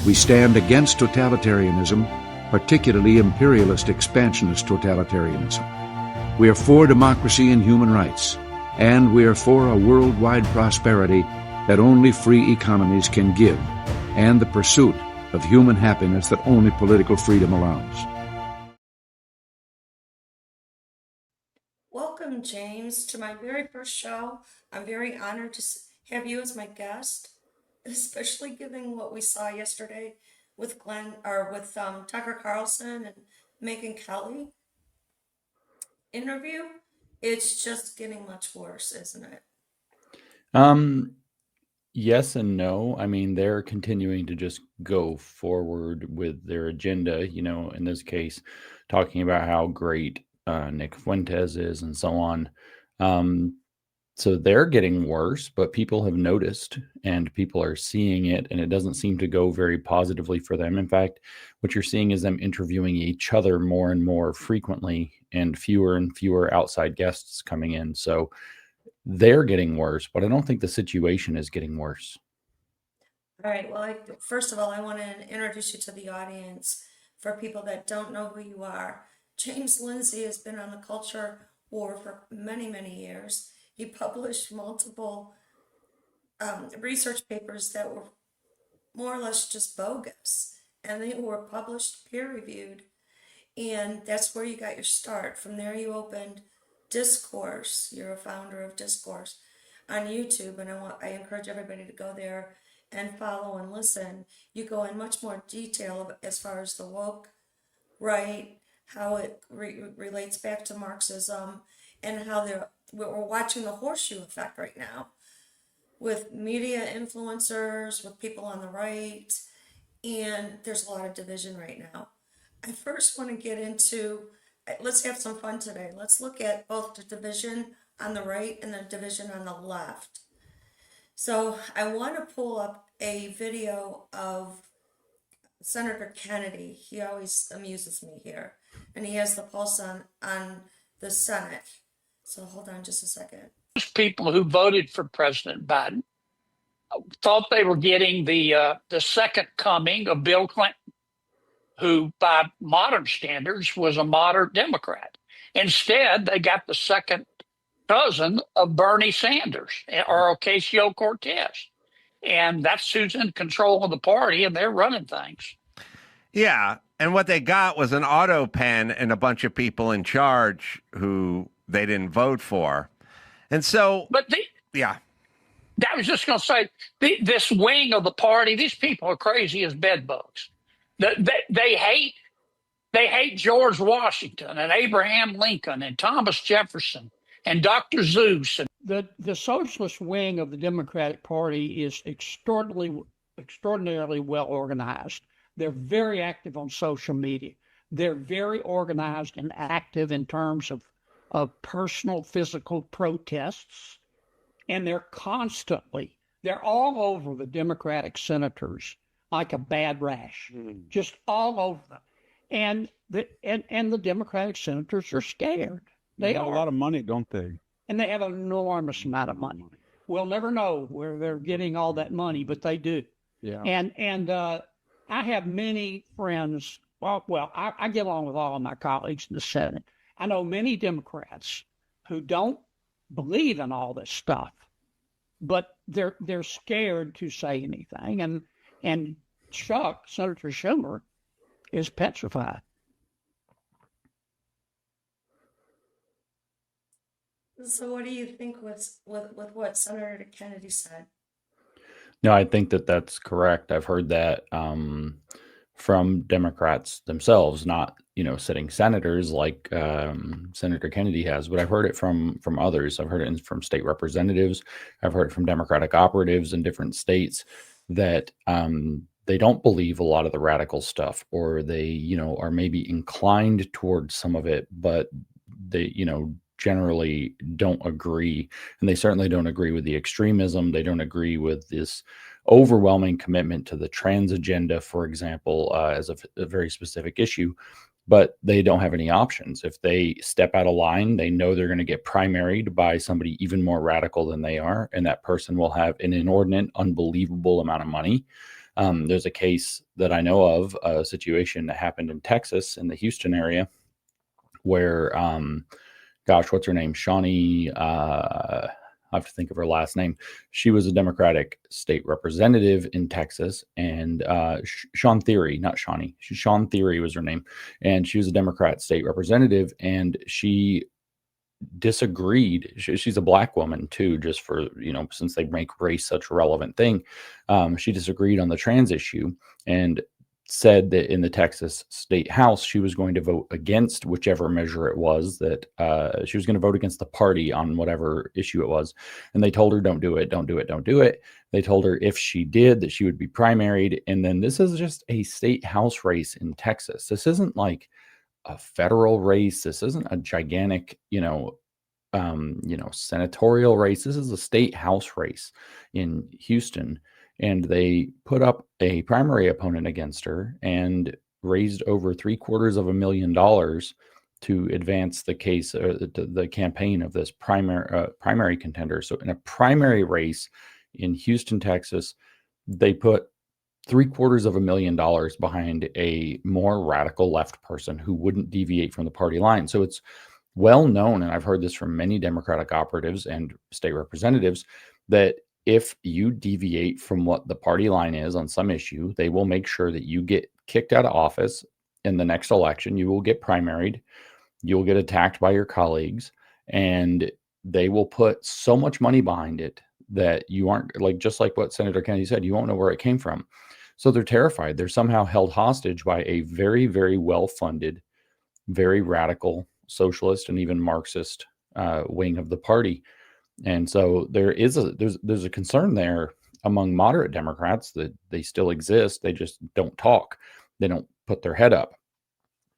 We stand against totalitarianism, particularly imperialist expansionist totalitarianism. We are for democracy and human rights, and we are for a worldwide prosperity that only free economies can give, and the pursuit of human happiness that only political freedom allows. Welcome, James, to my very first show. I'm very honored to have you as my guest, especially given what we saw yesterday with Tucker Carlson and Megyn Kelly interview. It's just getting much worse, isn't it? Yes and no. I mean, they're continuing to just go forward with their agenda, in this case, talking about how great Nick Fuentes is and so on. So they're getting worse, but people have noticed and people are seeing it, and it doesn't seem to go very positively for them. In fact, what you're seeing is them interviewing each other more and more frequently and fewer outside guests coming in. So they're getting worse, but I don't think the situation is getting worse. All right. Well, first of all, I want to introduce you to the audience for people that don't know who you are. James Lindsay has been on the culture war for many, many years. He published multiple research papers that were more or less just bogus, and they were published peer-reviewed, and that's where you got your start. From there, you opened Discourse. You're a founder of Discourse on YouTube, and I encourage everybody to go there and follow and listen. You go in much more detail as far as the woke right, how it relates back to Marxism, and how we're watching the horseshoe effect right now with media influencers, with people on the right, and there's a lot of division right now. I first want to get into, let's have some fun today. Let's look at both the division on the right and the division on the left. So I want to pull up a video of Senator Kennedy. He always amuses me here. And he has the pulse on the Senate. So hold on just a second. People who voted for President Biden thought they were getting the second coming of Bill Clinton, who by modern standards was a moderate Democrat. Instead, they got the second cousin of Bernie Sanders or Ocasio-Cortez. And that's who's in control of the party, and they're running things. Yeah, and what they got was an auto pen and a bunch of people in charge who they didn't vote for. And so, I was just going to say, this wing of the party, these people are crazy as bedbugs. They hate George Washington and Abraham Lincoln and Thomas Jefferson and Dr. Seuss. The socialist wing of the Democratic Party is extraordinarily well organized. They're very active on social media. They're very organized and active in terms of personal physical protests. And they're all over the Democratic senators like a bad rash, just all over them. And the Democratic senators are scared. They have a lot of money, don't they? And they have an enormous amount of money. We'll never know where they're getting all that money, but they do. Yeah. And I have many friends. Well, I get along with all of my colleagues in the Senate. I know many Democrats who don't believe in all this stuff, but they're scared to say anything. And Senator Schumer is petrified. So what do you think with what Senator Kennedy said? No, I think that that's correct. I've heard that from Democrats themselves, not, sitting senators like Senator Kennedy has, but I've heard it from others. I've heard it from state representatives. I've heard it from Democratic operatives in different states that they don't believe a lot of the radical stuff, or they, are maybe inclined towards some of it, but they, generally don't agree. And they certainly don't agree with the extremism. They don't agree with this overwhelming commitment to the trans agenda, for example, as a very specific issue, but they don't have any options. If they step out of line, they know they're going to get primaried by somebody even more radical than they are. And that person will have an inordinate, unbelievable amount of money. There's a case that I know of, a situation that happened in Texas, in the Houston area, where, gosh, what's her name? Shawnee, I have to think of her last name. She was a Democratic state representative in Texas, and Sean Theory, not Shawnee, Sean Theory was her name. And she was a Democrat state representative, and she disagreed. She's a black woman too, just for, since they make race such a relevant thing. She disagreed on the trans issue and said that in the Texas State House, she was going to vote against whichever measure it was that she was going to vote against the party on whatever issue it was. And they told her, don't do it, don't do it, don't do it. They told her if she did, that she would be primaried. And then this is just a state house race in Texas. This isn't like a federal race. This isn't a gigantic, senatorial race. This is a state house race in Houston. And they put up a primary opponent against her and raised over $750,000 to advance the case, the campaign of this primary contender. So in a primary race in Houston, Texas, they put $750,000 behind a more radical left person who wouldn't deviate from the party line. So it's well known, and I've heard this from many Democratic operatives and state representatives, that if you deviate from what the party line is on some issue, they will make sure that you get kicked out of office in the next election. You will get primaried. You'll get attacked by your colleagues, and they will put so much money behind it that you aren't, just like what Senator Kennedy said, you won't know where it came from. So they're terrified. They're somehow held hostage by a very, very well-funded, very radical socialist and even Marxist wing of the party. And so there's a concern there among moderate Democrats that they still exist. They just don't talk. They don't put their head up.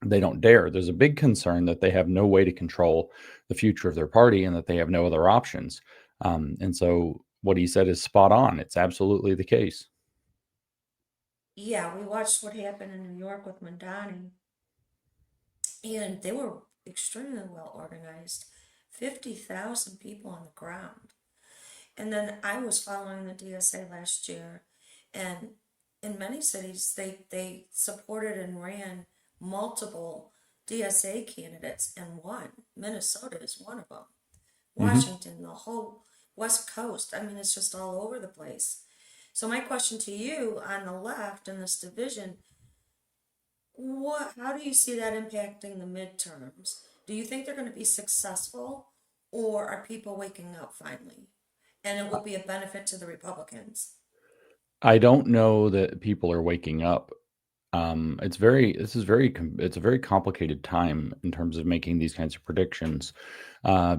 They don't dare. There's a big concern that they have no way to control the future of their party and that they have no other options. And so what he said is spot on. It's absolutely the case. Yeah, we watched what happened in New York with Mondani, and they were extremely well organized. 50,000 people on the ground. And then I was following the DSA last year, and in many cities, they supported and ran multiple DSA candidates and won. Minnesota is one of them. Washington, the whole West Coast. I mean, it's just all over the place. So my question to you on the left in this division, how do you see that impacting the midterms? Do you think they're going to be successful, or are people waking up finally? And it will be a benefit to the Republicans? I don't know that people are waking up. It's a very complicated time in terms of making these kinds of predictions,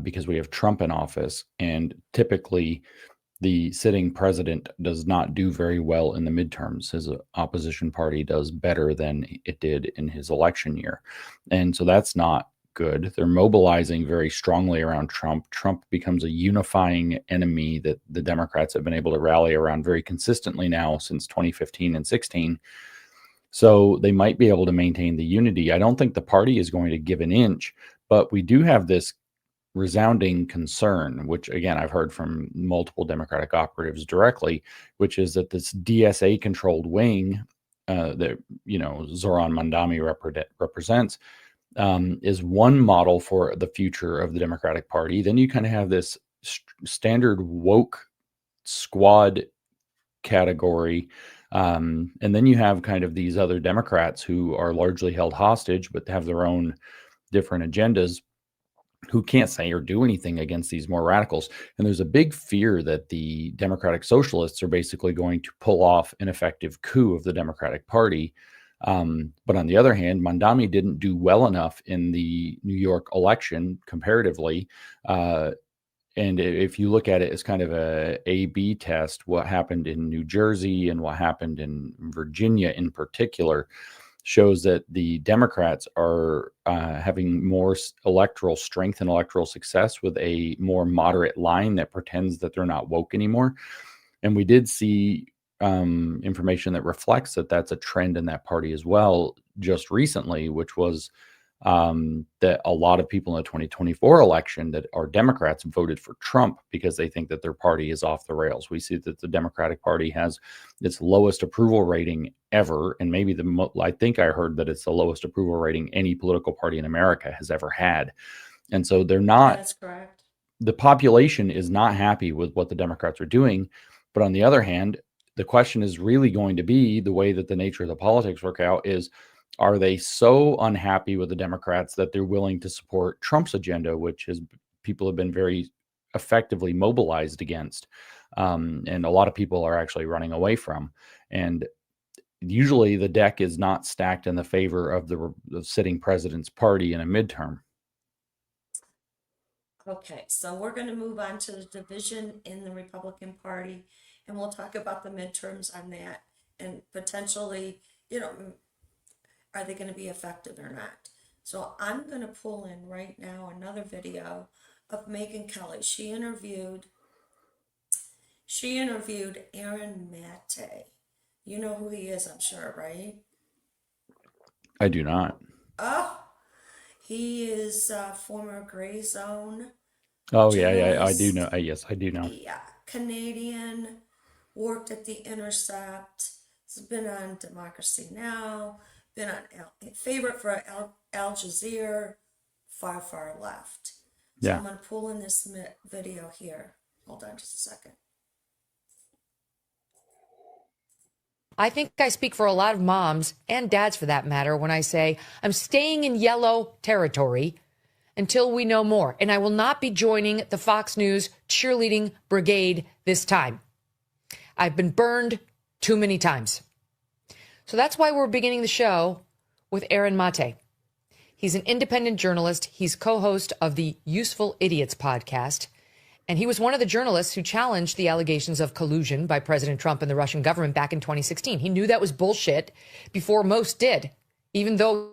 because we have Trump in office, and typically the sitting president does not do very well in the midterms. His opposition party does better than it did in his election year. And so that's not good. They're mobilizing very strongly around Trump. Trump becomes a unifying enemy that the Democrats have been able to rally around very consistently now since 2015 and 16. So they might be able to maintain the unity. I don't think the party is going to give an inch, but we do have this resounding concern, which again, I've heard from multiple Democratic operatives directly, which is that this DSA controlled wing that, Zoran Mandami represents, is one model for the future of the Democratic Party. Then you kind of have this standard woke squad category. And then you have kind of these other Democrats who are largely held hostage, but have their own different agendas, who can't say or do anything against these more radicals. And there's a big fear that the Democratic Socialists are basically going to pull off an effective coup of the Democratic Party. But on the other hand, Mandami didn't do well enough in the New York election comparatively. And if you look at it as kind of a A/B test, what happened in New Jersey and what happened in Virginia in particular shows that the Democrats are having more electoral strength and electoral success with a more moderate line that pretends that they're not woke anymore. And we did see information that reflects that that's a trend in that party as well just recently, which was that a lot of people in the 2024 election that are Democrats voted for Trump because they think that their party is off the rails. We see that the Democratic Party has its lowest approval rating ever, and maybe I think I heard that it's the lowest approval rating any political party in America has ever had. And so they're not. That's correct. The population is not happy with what the Democrats are doing. But on the other hand, the question is really going to be the way that the nature of the politics work out is, are they so unhappy with the Democrats that they're willing to support Trump's agenda, which is people have been very effectively mobilized against, and a lot of people are actually running away from. And usually the deck is not stacked in the favor of the sitting president's party in a midterm. Okay, so we're going to move on to the division in the Republican Party, and we'll talk about the midterms on that, and potentially, are they going to be effective or not? So I'm going to pull in right now another video of Megyn Kelly. She interviewed Aaron Maté. You know who he is, I'm sure, right? I do not. Oh, he is a former Gray Zone. Oh, yeah, I do know. Yes, I do know. Yeah, Canadian, worked at The Intercept, has been on Democracy Now!, been on favorite for Al Jazeera, far, far left. So Yeah. I'm going to pull in this video here. Hold on just a second. I think I speak for a lot of moms and dads for that matter when I say I'm staying in yellow territory until we know more. And I will not be joining the Fox News cheerleading brigade this time. I've been burned too many times. So that's why we're beginning the show with Aaron Maté. He's an independent journalist. He's co-host of the Useful Idiots podcast. And he was one of the journalists who challenged the allegations of collusion by President Trump and the Russian government back in 2016. He knew that was bullshit before most did, even though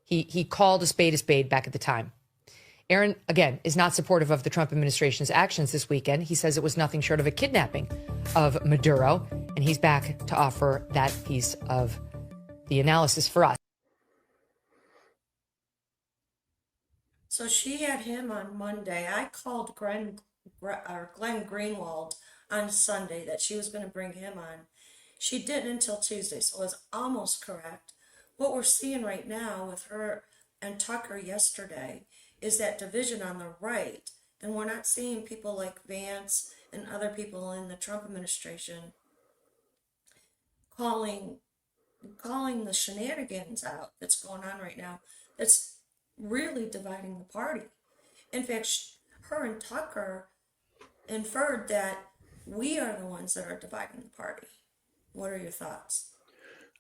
he called a spade back at the time. Aaron, again, is not supportive of the Trump administration's actions this weekend. He says it was nothing short of a kidnapping of Maduro, and he's back to offer that piece of the analysis for us. So she had him on Monday. I called Glenn Greenwald on Sunday that she was going to bring him on. She didn't until Tuesday, so it was almost correct. What we're seeing right now with her and Tucker yesterday is that division on the right. And we're not seeing people like Vance and other people in the Trump administration calling the shenanigans out that's going on right now. That's really dividing the party. In fact, her and Tucker inferred that we are the ones that are dividing the party. What are your thoughts?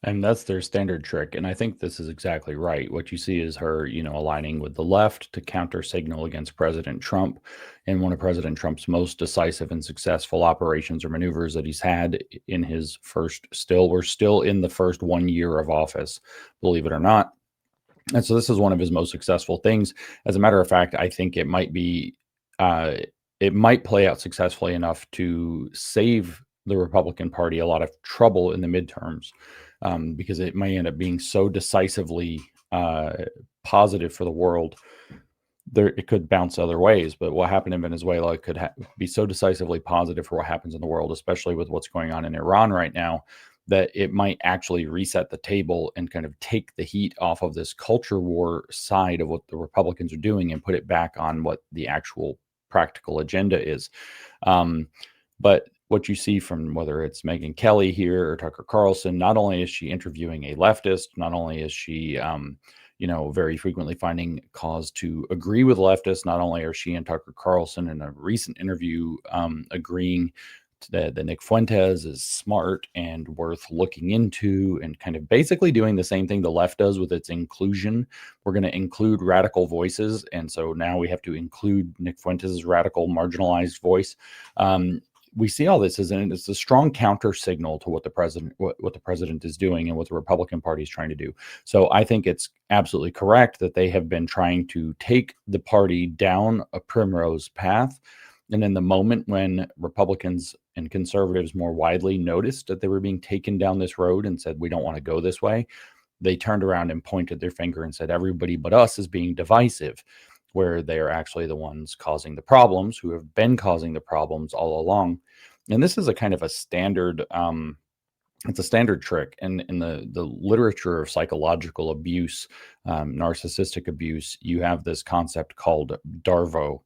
And that's their standard trick. And I think this is exactly right. What you see is her, aligning with the left to counter signal against President Trump. And one of President Trump's most decisive and successful operations or maneuvers that he's had in his we're still in the first 1 year of office, believe it or not. And so this is one of his most successful things. As a matter of fact, I think it might play out successfully enough to save the Republican Party a lot of trouble in the midterms, because it may end up being so decisively positive for the world. It could bounce other ways, but what happened in Venezuela could be so decisively positive for what happens in the world, especially with what's going on in Iran right now, that it might actually reset the table and kind of take the heat off of this culture war side of what the Republicans are doing and put it back on what the actual practical agenda is. But what you see from whether it's Megyn Kelly here or Tucker Carlson, not only is she interviewing a leftist, not only is she, very frequently finding cause to agree with leftists, not only are she and Tucker Carlson in a recent interview agreeing that Nick Fuentes is smart and worth looking into, and kind of basically doing the same thing the left does with its inclusion. We're going to include radical voices. And so now we have to include Nick Fuentes' radical marginalized voice. We see all this it's a strong counter signal to what the president is doing and what the Republican Party is trying to do. So I think it's absolutely correct that they have been trying to take the party down a primrose path. And in the moment when Republicans and conservatives more widely noticed that they were being taken down this road and said, we don't want to go this way, they turned around and pointed their finger and said, everybody but us is being divisive, where they are actually the ones causing the problems, who have been causing the problems all along. And this is a kind of a standard, it's a standard trick in the literature of psychological abuse, narcissistic abuse. You have this concept called DARVO,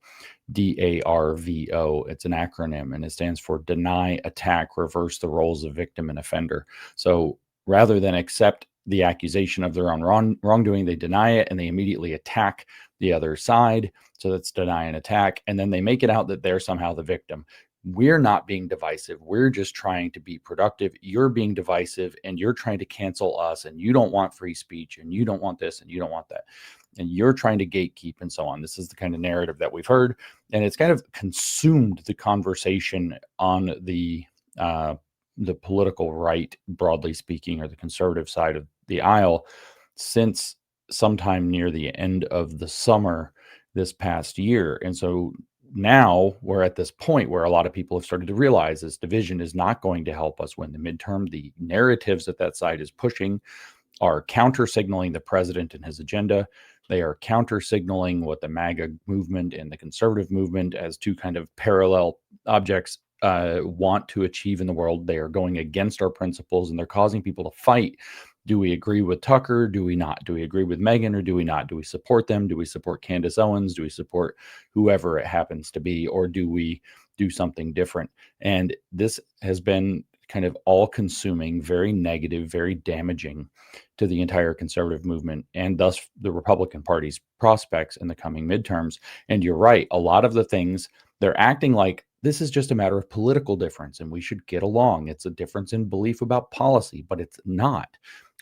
DARVO. It's an acronym, and it stands for deny, attack, reverse the roles of victim and offender. So rather than accept the accusation of their own wrongdoing, they deny it and they immediately attack the other side. So that's deny and attack. And then they make it out that they're somehow the victim. We're not being divisive. We're just trying to be productive. You're being divisive and you're trying to cancel us, and you don't want free speech, and you don't want this, and you don't want that, and you're trying to gatekeep, and so on. This is the kind of narrative that we've heard, and it's kind of consumed the conversation on the political right, broadly speaking, or the conservative side of the aisle since sometime near the end of the summer this past year. And so now we're at this point where a lot of people have started to realize this division is not going to help us win the midterm. The narratives that side is pushing are counter signaling the president and his agenda. They are counter signaling what the MAGA movement and the conservative movement, as two kind of parallel objects, want to achieve in the world. They are going against our principles, and they're causing people to fight. Do we agree with Tucker? Do we not? Do we agree with Megyn, or do we not? Do we support them? Do we support Candace Owens? Do we support whoever it happens to be? Or do we do something different? And this has been kind of all-consuming, very negative, very damaging to the entire conservative movement, and thus the Republican Party's prospects in the coming midterms. And you're right, a lot of the things, they're acting like this is just a matter of political difference and we should get along. It's a difference in belief about policy, but it's not.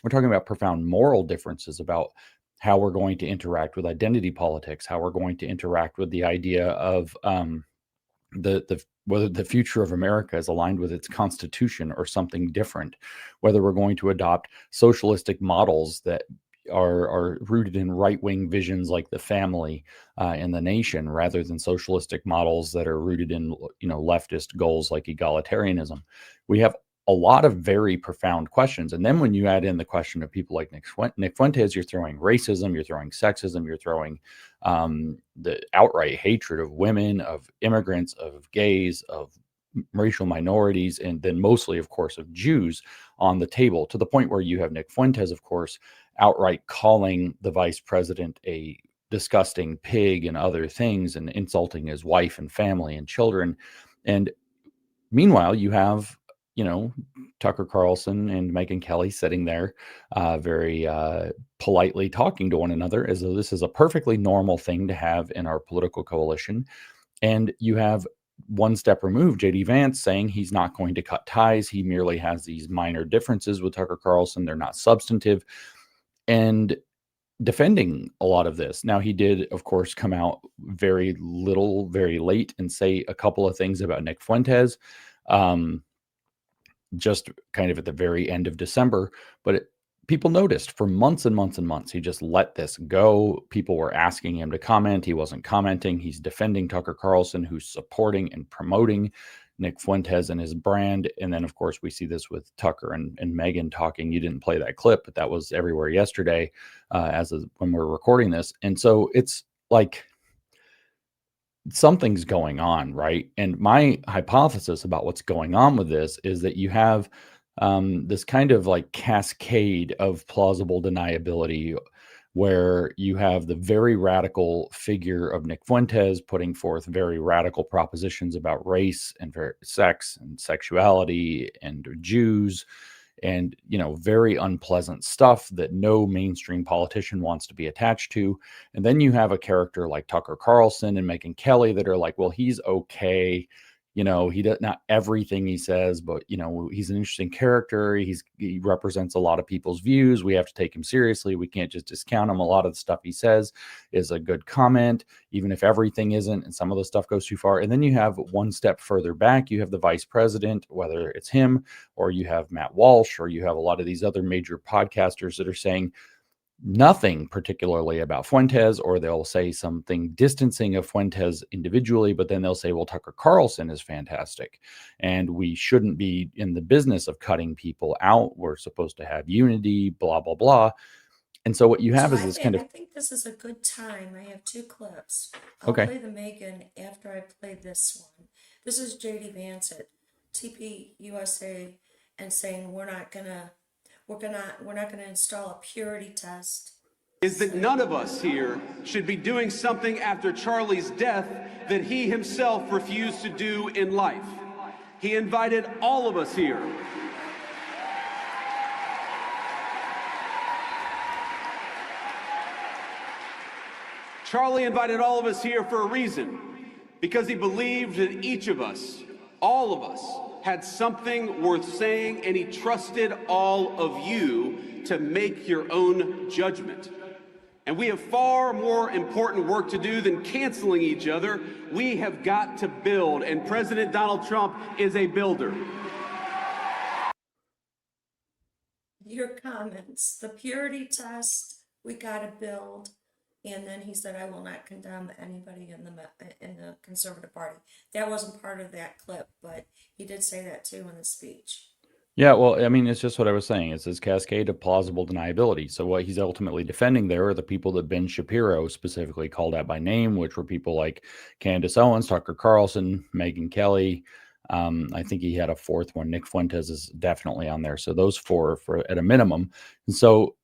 We're talking about profound moral differences about how we're going to interact with identity politics, how we're going to interact with the idea of whether the future of America is aligned with its constitution or something different, whether we're going to adopt socialistic models that are rooted in right-wing visions like the family and the nation, rather than socialistic models that are rooted in leftist goals like egalitarianism. We have a lot of very profound questions. And then when you add in the question of people like Nick Fuentes, you're throwing racism, you're throwing sexism, you're throwing the outright hatred of women, of immigrants, of gays, of racial minorities, and then mostly, of course, of Jews on the table, to the point where you have Nick Fuentes, of course, outright calling the vice president a disgusting pig and other things, and insulting his wife and family and children. And meanwhile, you have Tucker Carlson and Megyn Kelly sitting there very politely talking to one another as though this is a perfectly normal thing to have in our political coalition. And you have, one step removed, J.D. Vance saying he's not going to cut ties. He merely has these minor differences with Tucker Carlson. They're not substantive. And defending a lot of this. Now, he did, of course, come out very late and say a couple of things about Nick Fuentes. Just kind of at the very end of December, but people noticed for months and months and months, he just let this go. People were asking him to comment. He wasn't commenting. He's defending Tucker Carlson, who's supporting and promoting Nick Fuentes and his brand. And then, of course, we see this with Tucker and Megyn talking. You didn't play that clip, but that was everywhere yesterday when we're recording this. And so it's like, something's going on, right? And my hypothesis about what's going on with this is that you have this kind of like cascade of plausible deniability, where you have the very radical figure of Nick Fuentes putting forth very radical propositions about race and sex and sexuality and Jews, and very unpleasant stuff that no mainstream politician wants to be attached to. And then you have a character like Tucker Carlson and Megyn Kelly that are like, well, he's okay. He does not everything he says, but he's an interesting character. He represents a lot of people's views. We have to take him seriously. We can't just discount him. A lot of the stuff he says is a good comment, even if everything isn't, and some of the stuff goes too far. And then you have one step further back, you have the vice president, whether it's him or you have Matt Walsh, or you have a lot of these other major podcasters that are saying, nothing particularly about Fuentes, or they'll say something distancing of Fuentes individually, but then they'll say, well, Tucker Carlson is fantastic and we shouldn't be in the business of cutting people out. We're supposed to have unity, blah, blah, blah. And so what you have is this kind of... I think this is a good time. I have two clips. Okay. I'll play the Megyn after I play this one. This is JD Vance at TP USA and saying we're not gonna install a purity test. Is that none of us here should be doing something after Charlie's death that he himself refused to do in life. He invited all of us here. Charlie invited all of us here for a reason, because he believed that each of us, all of us, had something worth saying, and he trusted all of you to make your own judgment. And we have far more important work to do than canceling each other. We have got to build, and President Donald Trump is a builder. Your comments, the purity test, we gotta build. And then he said, I will not condemn anybody in the Conservative Party. That wasn't part of that clip, but he did say that too in the speech. Yeah, well, I mean, it's just what I was saying. It's this cascade of plausible deniability. So what he's ultimately defending there are the people that Ben Shapiro specifically called out by name, which were people like Candace Owens, Tucker Carlson, Megyn Kelly. I think he had a fourth one. Nick Fuentes is definitely on there. So those four for at a minimum. And so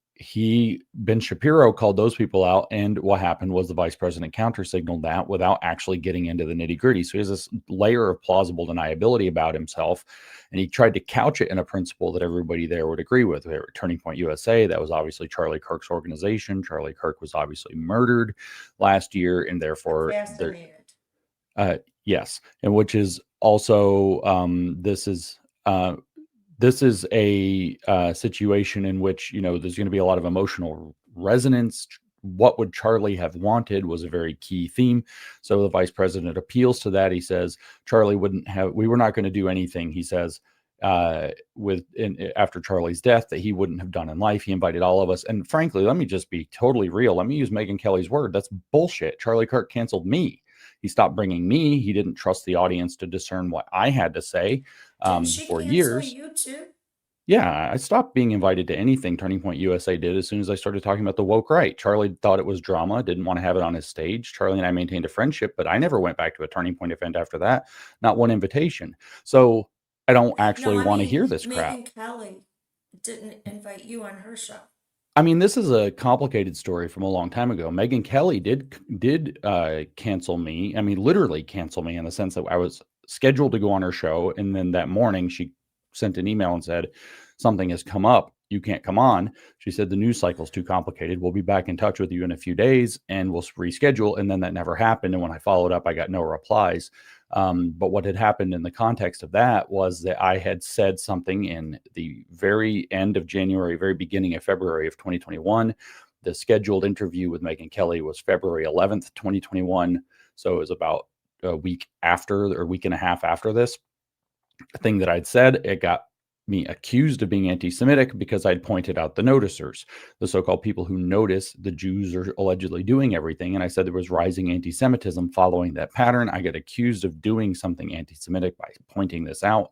Ben Shapiro called those people out, and what happened was the vice president counter-signaled that without actually getting into the nitty-gritty. So he has this layer of plausible deniability about himself, and he tried to couch it in a principle that everybody there would agree with. We have Turning Point USA, that was obviously Charlie Kirk's organization. Charlie Kirk was obviously murdered last year, and therefore yes, and which is also this is a situation in which, there's going to be a lot of emotional resonance. What would Charlie have wanted was a very key theme. So the vice president appeals to that. He says, we were not going to do anything, he says, after Charlie's death that he wouldn't have done in life. He invited all of us. And frankly, let me just be totally real. Let me use Megyn Kelly's word. That's bullshit. Charlie Kirk canceled me. He stopped bringing me. He didn't trust the audience to discern what I had to say for years. You too? Yeah, I stopped being invited to anything Turning Point USA did as soon as I started talking about the woke right. Charlie thought it was drama, didn't want to have it on his stage. Charlie and I maintained a friendship, but I never went back to a Turning Point event after that. Not one invitation. So I don't actually want to hear this crap. Megyn Kelly didn't invite you on her show. I mean, this is a complicated story from a long time ago. Megyn Kelly did cancel me. I mean, literally cancel me in the sense that I was scheduled to go on her show, and then that morning she sent an email and said, something has come up. You can't come on. She said, the news cycle is too complicated. We'll be back in touch with you in a few days and we'll reschedule. And then that never happened. And when I followed up, I got no replies. But what had happened in the context of that was that I had said something in the very end of January, very beginning of February of 2021. The scheduled interview with Megyn Kelly was February 11th, 2021. So it was about a week after, or a week and a half after this thing that I'd said. It got me accused of being anti-Semitic because I'd pointed out the noticers, the so-called people who notice the Jews are allegedly doing everything. And I said there was rising anti-Semitism following that pattern. I get accused of doing something anti-Semitic by pointing this out.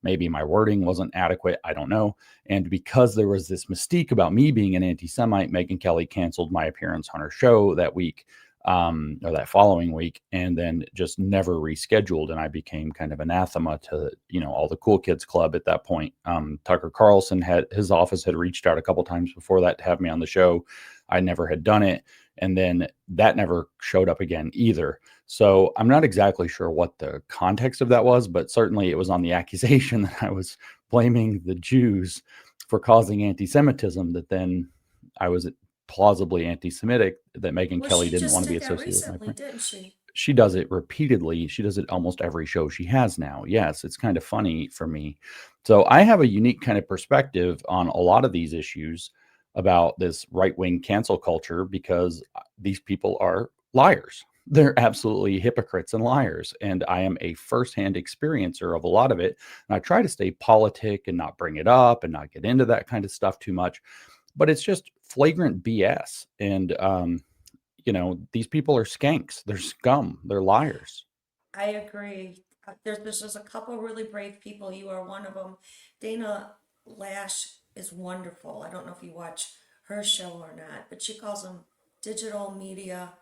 Maybe my wording wasn't adequate. I don't know. And because there was this mystique about me being an anti-Semite, Megyn Kelly canceled my appearance on her show that week. Or that following week, and then just never rescheduled. And I became kind of anathema to, all the cool kids club at that point. Tucker Carlson his office had reached out a couple times before that to have me on the show. I never had done it. And then that never showed up again either. So I'm not exactly sure what the context of that was, but certainly it was on the accusation that I was blaming the Jews for causing anti-Semitism that then I was plausibly anti-Semitic, that Megyn Kelly didn't want to be associated with my friend. Didn't she? She does it repeatedly. She does it almost every show she has now. Yes, it's kind of funny for me. So I have a unique kind of perspective on a lot of these issues about this right-wing cancel culture because these people are liars. They're absolutely hypocrites and liars. And I am a firsthand experiencer of a lot of it. And I try to stay politic and not bring it up and not get into that kind of stuff too much. but it's just flagrant BS. And, these people are skanks. They're scum. They're liars. I agree. There's just a couple really brave people. You are one of them. Dana Lash is wonderful. I don't know if you watch her show or not, but she calls them digital media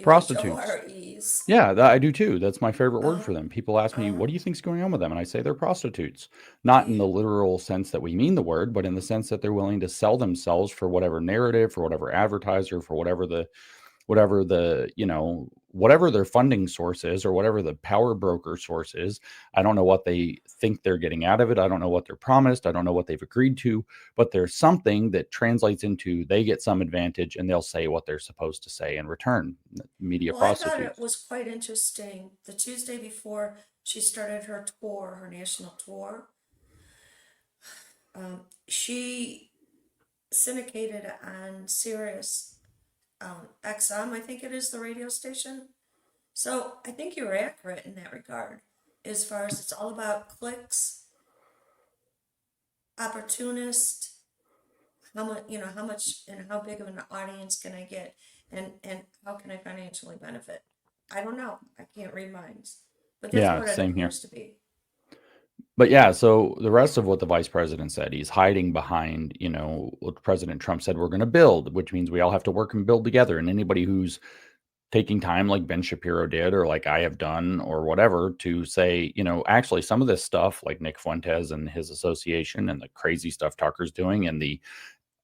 Prostitutes. WHOREs. Yeah, I do too. That's my favorite word for them. People ask me, what do you think's going on with them? And I say they're prostitutes. Not in the literal sense that we mean the word, but in the sense that they're willing to sell themselves for whatever narrative, for whatever advertiser, for whatever their funding source is, or whatever the power broker source is. I don't know what they think they're getting out of it. I don't know what they're promised. I don't know what they've agreed to, but there's something that translates into they get some advantage and they'll say what they're supposed to say in return. Media prostitutes. I thought it was quite interesting. The Tuesday before she started her tour, her national tour, she syndicated on Sirius XM, I think it is, the radio station. So I think you're accurate in that regard, as far as it's all about clicks, opportunist, how much and how big of an audience can I get, and how can I financially benefit? I don't know. I can't read minds, but that's what it appears to be. But yeah, so the rest of what the vice president said, he's hiding behind, what President Trump said we're going to build, which means we all have to work and build together. And anybody who's taking time like Ben Shapiro did, or like I have done, or whatever, to say, actually some of this stuff like Nick Fuentes and his association and the crazy stuff Tucker's doing and the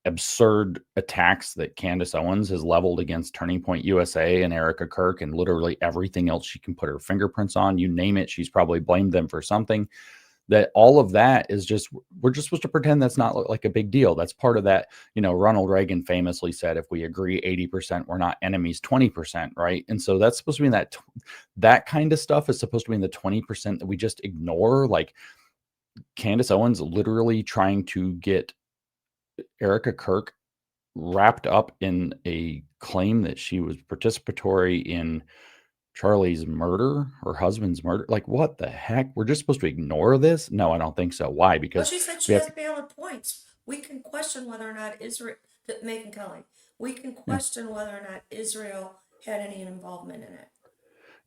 absurd attacks that Candace Owens has leveled against Turning Point USA and Erica Kirk and literally everything else she can put her fingerprints on, you name it, she's probably blamed them for something. That all of that is just, we're just supposed to pretend that's not like a big deal. That's part of that. Ronald Reagan famously said, if we agree 80%, we're not enemies 20%, right? And so that's supposed to be in that kind of stuff is supposed to be in the 20% that we just ignore. Like Candace Owens literally trying to get Erica Kirk wrapped up in a claim that she was participatory in Charlie's murder, her husband's murder. Like, what the heck? We're just supposed to ignore this? No, I don't think so. Why? Because she said she has valid points. We can question whether or not Megyn Kelly, we can question whether or not Israel had any involvement in it.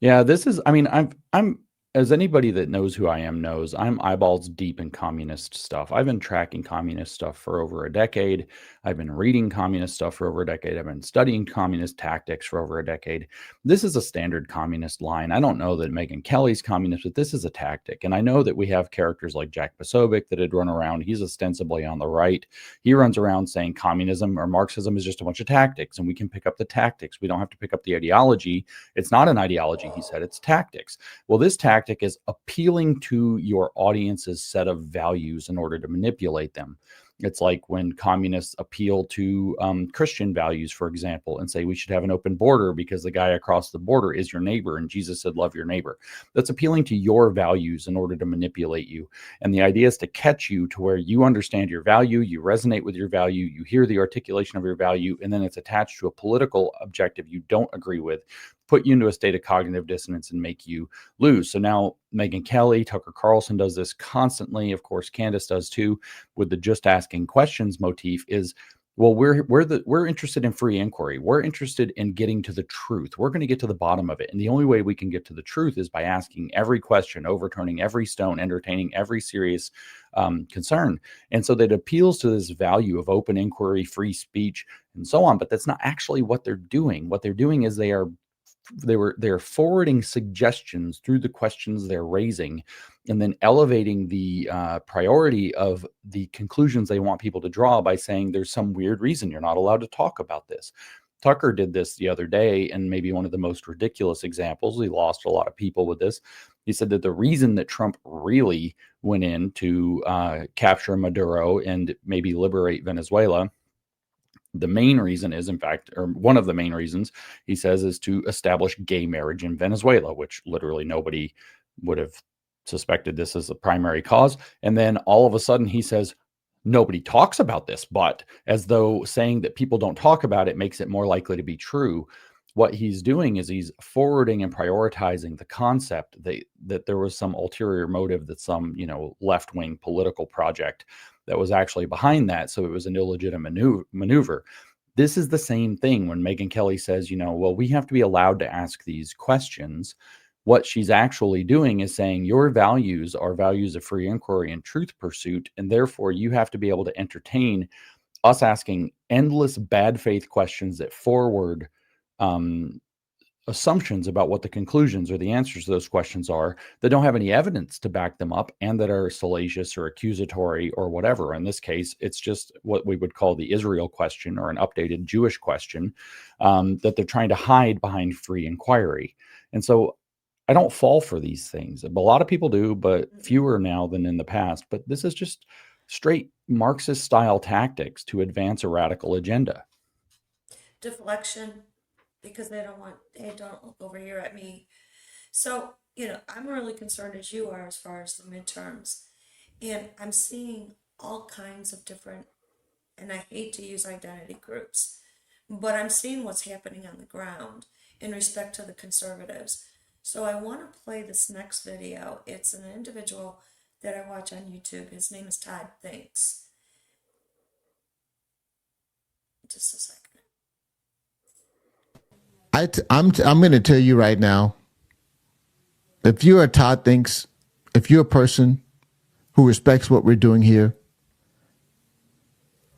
Yeah, this is, I'm as anybody that knows who I am knows, I'm eyeballs deep in communist stuff. I've been tracking communist stuff for over a decade. I've been reading communist stuff for over a decade. I've been studying communist tactics for over a decade. This is a standard communist line. I don't know that Megyn Kelly's communist, but this is a tactic. And I know that we have characters like Jack Posobiec that had run around. He's ostensibly on the right. He runs around saying communism or Marxism is just a bunch of tactics, and we can pick up the tactics. We don't have to pick up the ideology. It's not an ideology, he said. It's tactics. Well, this tactic is appealing to your audience's set of values in order to manipulate them. It's like when communists appeal to Christian values, for example, and say we should have an open border because the guy across the border is your neighbor and Jesus said, love your neighbor. That's appealing to your values in order to manipulate you. And the idea is to catch you to where you understand your value, you resonate with your value, you hear the articulation of your value, and then it's attached to a political objective you don't agree with, put you into a state of cognitive dissonance and make you lose. So now Megyn Kelly, Tucker Carlson does this constantly. Of course, Candace does too, with the just asking questions motif is, well, we're interested in free inquiry. We're interested in getting to the truth. We're going to get to the bottom of it. And the only way we can get to the truth is by asking every question, overturning every stone, entertaining every serious concern. And so that appeals to this value of open inquiry, free speech, and so on. But that's not actually what they're doing. What they're doing is they're forwarding suggestions through the questions they're raising and then elevating the priority of the conclusions they want people to draw by saying there's some weird reason you're not allowed to talk about this. Tucker did this the other day, and maybe one of the most ridiculous examples. He lost a lot of people with this. He said that the reason that Trump really went in to capture Maduro and maybe liberate Venezuela, the main reason is, in fact, or one of the main reasons, he says, is to establish gay marriage in Venezuela, which literally nobody would have suspected this as the primary cause. And then all of a sudden he says, nobody talks about this, but as though saying that people don't talk about it makes it more likely to be true. What he's doing is he's forwarding and prioritizing the concept that there was some ulterior motive, that some, left-wing political project that was actually behind that. So it was an illegitimate maneuver. This is the same thing when Megyn Kelly says, well, we have to be allowed to ask these questions. What she's actually doing is saying your values are values of free inquiry and truth pursuit, and therefore you have to be able to entertain us asking endless bad faith questions that forward assumptions about what the conclusions or the answers to those questions are that don't have any evidence to back them up and that are salacious or accusatory or whatever. In this case, it's just what we would call the Israel question or an updated Jewish question that they're trying to hide behind free inquiry. And so I don't fall for these things. A lot of people do, but fewer now than in the past. But this is just straight Marxist style tactics to advance a radical agenda. Deflection, because they don't look over here at me. So, I'm really concerned as you are as far as the midterms. And I'm seeing all kinds of different, and I hate to use identity groups, but I'm seeing what's happening on the ground in respect to the conservatives. So I want to play this next video. It's an individual that I watch on YouTube. His name is Todd Thinks. Just a second. I'm going to tell you right now, if you're a Todd Thinks, if you're a person who respects what we're doing here,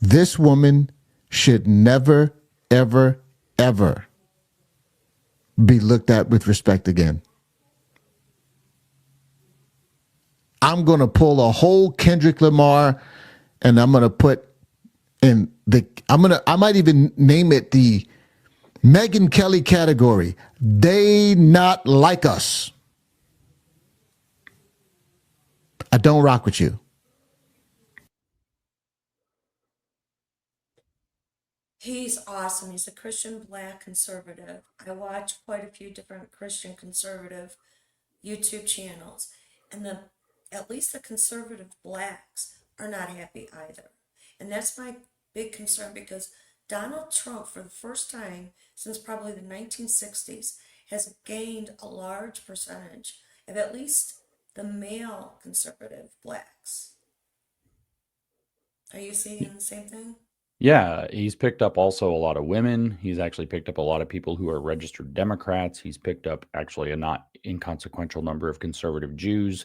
this woman should never, ever, ever be looked at with respect again. I'm going to pull a whole Kendrick Lamar and I'm going to put in I might even name it the Megyn Kelly category. They not like us. I don't rock with you. He's awesome. He's a Christian black conservative. I watch quite a few different Christian conservative YouTube channels, and at least the conservative blacks are not happy either. And that's my big concern, because Donald Trump, for the first time since probably the 1960s, has gained a large percentage of at least the male conservative blacks. Are you seeing the same thing? Yeah, he's picked up also a lot of women. He's actually picked up a lot of people who are registered Democrats. He's picked up actually a not inconsequential number of conservative Jews.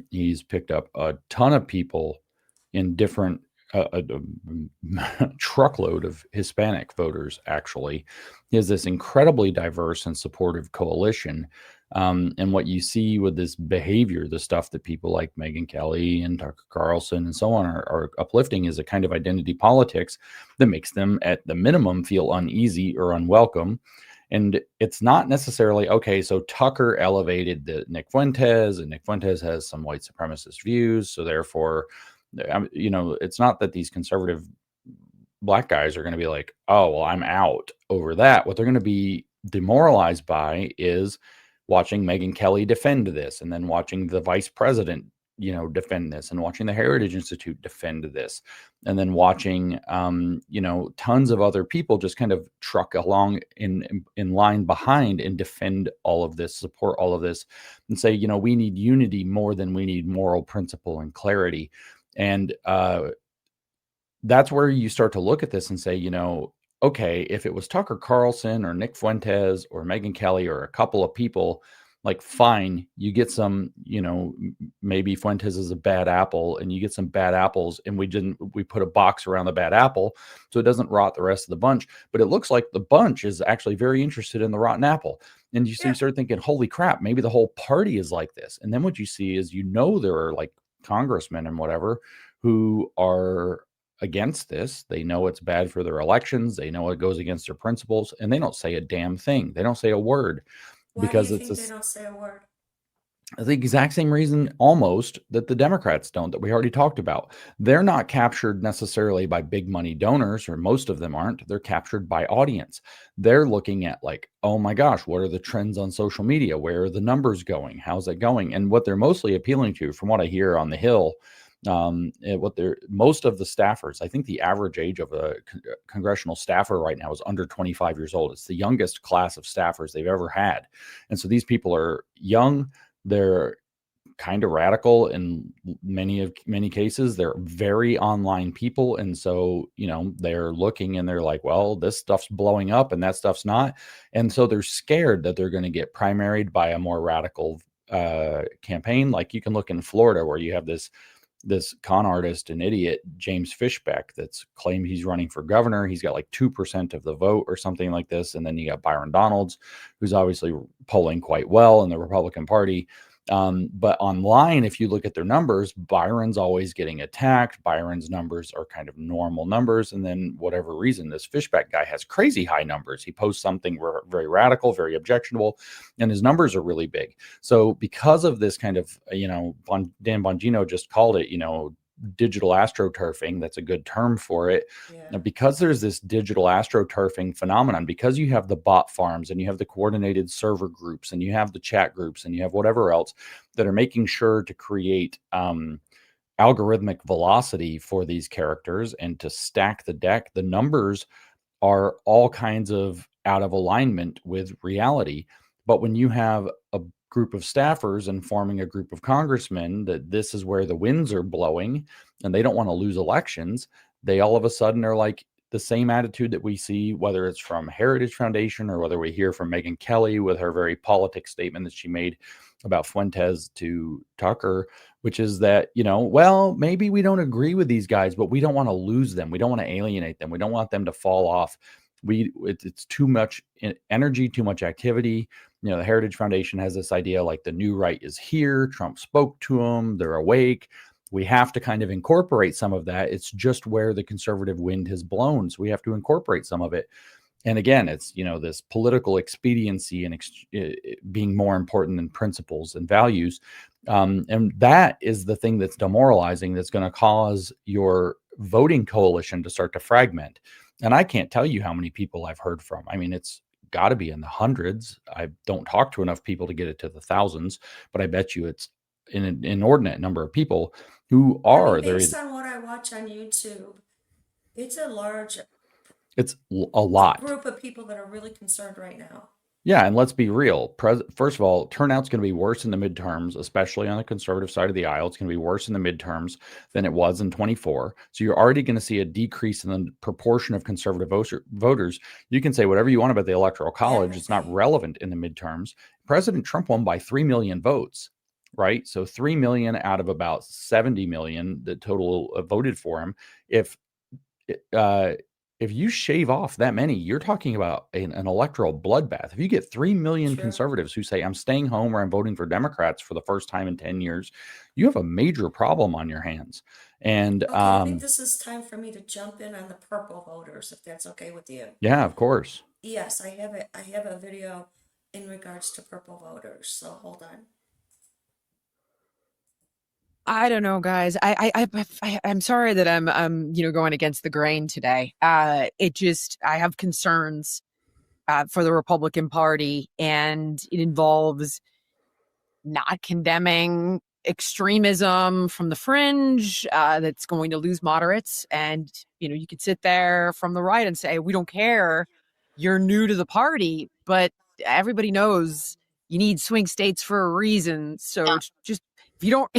He's picked up a ton of people in different a truckload of Hispanic voters, actually. He has this incredibly diverse and supportive coalition. And what you see with this behavior, the stuff that people like Megyn Kelly and Tucker Carlson and so on are uplifting, is a kind of identity politics that makes them, at the minimum, feel uneasy or unwelcome. And it's not necessarily, okay, so Tucker elevated the Nick Fuentes, and Nick Fuentes has some white supremacist views, so therefore, it's not that these conservative black guys are going to be like, oh, well, I'm out over that. What they're going to be demoralized by is watching Megyn Kelly defend this, and then watching the vice president, defend this, and watching the Heritage Institute defend this, and then watching, tons of other people just kind of truck along in line behind and defend all of this, support all of this, and say, we need unity more than we need moral principle and clarity. And that's where you start to look at this and say, okay, if it was Tucker Carlson or Nick Fuentes or Megyn Kelly or a couple of people, like, fine, you get some, maybe Fuentes is a bad apple and you get some bad apples, and we put a box around the bad apple so it doesn't rot the rest of the bunch. But it looks like the bunch is actually very interested in the rotten apple. And you start thinking, holy crap, maybe the whole party is like this. And then what you see is, there are like congressmen and whatever who are against this. They know it's bad for their elections. They know it goes against their principles, and they don't say a damn thing. They don't say a word. Why do you think they don't say a word? The exact same reason almost that the Democrats don't, that we already talked about. They're not captured necessarily by big money donors, or most of them aren't. They're captured by audience. They're looking at, like, oh my gosh, what are the trends on social media? Where are the numbers going? How's it going? And what they're mostly appealing to, from what I hear on the Hill, most of the staffers, I think the average age of a congressional staffer right now is under 25 years old. It's the youngest class of staffers they've ever had. And so these people are young. They're kind of radical in many cases. They're very online people. And so, they're looking and they're like, well, this stuff's blowing up and that stuff's not. And so they're scared that they're going to get primaried by a more radical campaign. Like you can look in Florida where you have this con artist and idiot, James Fishbeck, that's claimed he's running for governor. He's got like 2% of the vote or something like this. And then you got Byron Donalds, who's obviously polling quite well in the Republican Party. But online, if you look at their numbers, Byron's always getting attacked. Byron's numbers are kind of normal numbers. And then whatever reason, this Fishbeck guy has crazy high numbers. He posts something very radical, very objectionable, and his numbers are really big. So because of this kind of, Dan Bongino just called it, digital astroturfing. That's a good term for it. Yeah. Now, because there's this digital astroturfing phenomenon, because you have the bot farms and you have the coordinated server groups and you have the chat groups and you have whatever else that are making sure to create algorithmic velocity for these characters and to stack the deck, the numbers are all kinds of out of alignment with reality. But when you have a group of staffers informing a group of congressmen that this is where the winds are blowing and they don't want to lose elections, they all of a sudden are like the same attitude that we see, whether it's from Heritage Foundation or whether we hear from Megyn Kelly with her very politic statement that she made about Fuentes to Tucker, which is that, well, maybe we don't agree with these guys, but we don't want to lose them. We don't want to alienate them. We don't want them to fall off. It's too much energy, too much activity. The Heritage Foundation has this idea like the new right is here. Trump spoke to them. They're awake. We have to kind of incorporate some of that. It's just where the conservative wind has blown. So we have to incorporate some of it. And again, it's, this political expediency and being more important than principles and values. And that is the thing that's demoralizing, that's going to cause your voting coalition to start to fragment. And I can't tell you how many people I've heard from. I mean, it's got to be in the hundreds. I don't talk to enough people to get it to the thousands, but I bet you it's an inordinate number of people who are there. Based on what I watch on YouTube, it's a lot group of people that are really concerned right now. Yeah, and let's be real. First of all, turnout's going to be worse in the midterms, especially on the conservative side of the aisle. It's going to be worse in the midterms than it was in 24. So you're already going to see a decrease in the proportion of conservative voters. You can say whatever you want about the Electoral College. It's not relevant in the midterms. President Trump won by 3 million votes, right? So 3 million out of about 70 million that total voted for him. If you shave off that many, you're talking about an electoral bloodbath. If you get 3 million conservatives who say, I'm staying home or I'm voting for Democrats for the first time in 10 years, you have a major problem on your hands. And I think this is time for me to jump in on the purple voters, if that's okay with you. Yeah, of course. Yes, I have a video in regards to purple voters. So hold on. I don't know, guys. I'm sorry that I'm going against the grain today. I have concerns for the Republican Party, and it involves not condemning extremism from the fringe that's going to lose moderates. And you could sit there from the right and say, we don't care, you're new to the party, but everybody knows you need swing states for a reason. So just if you don't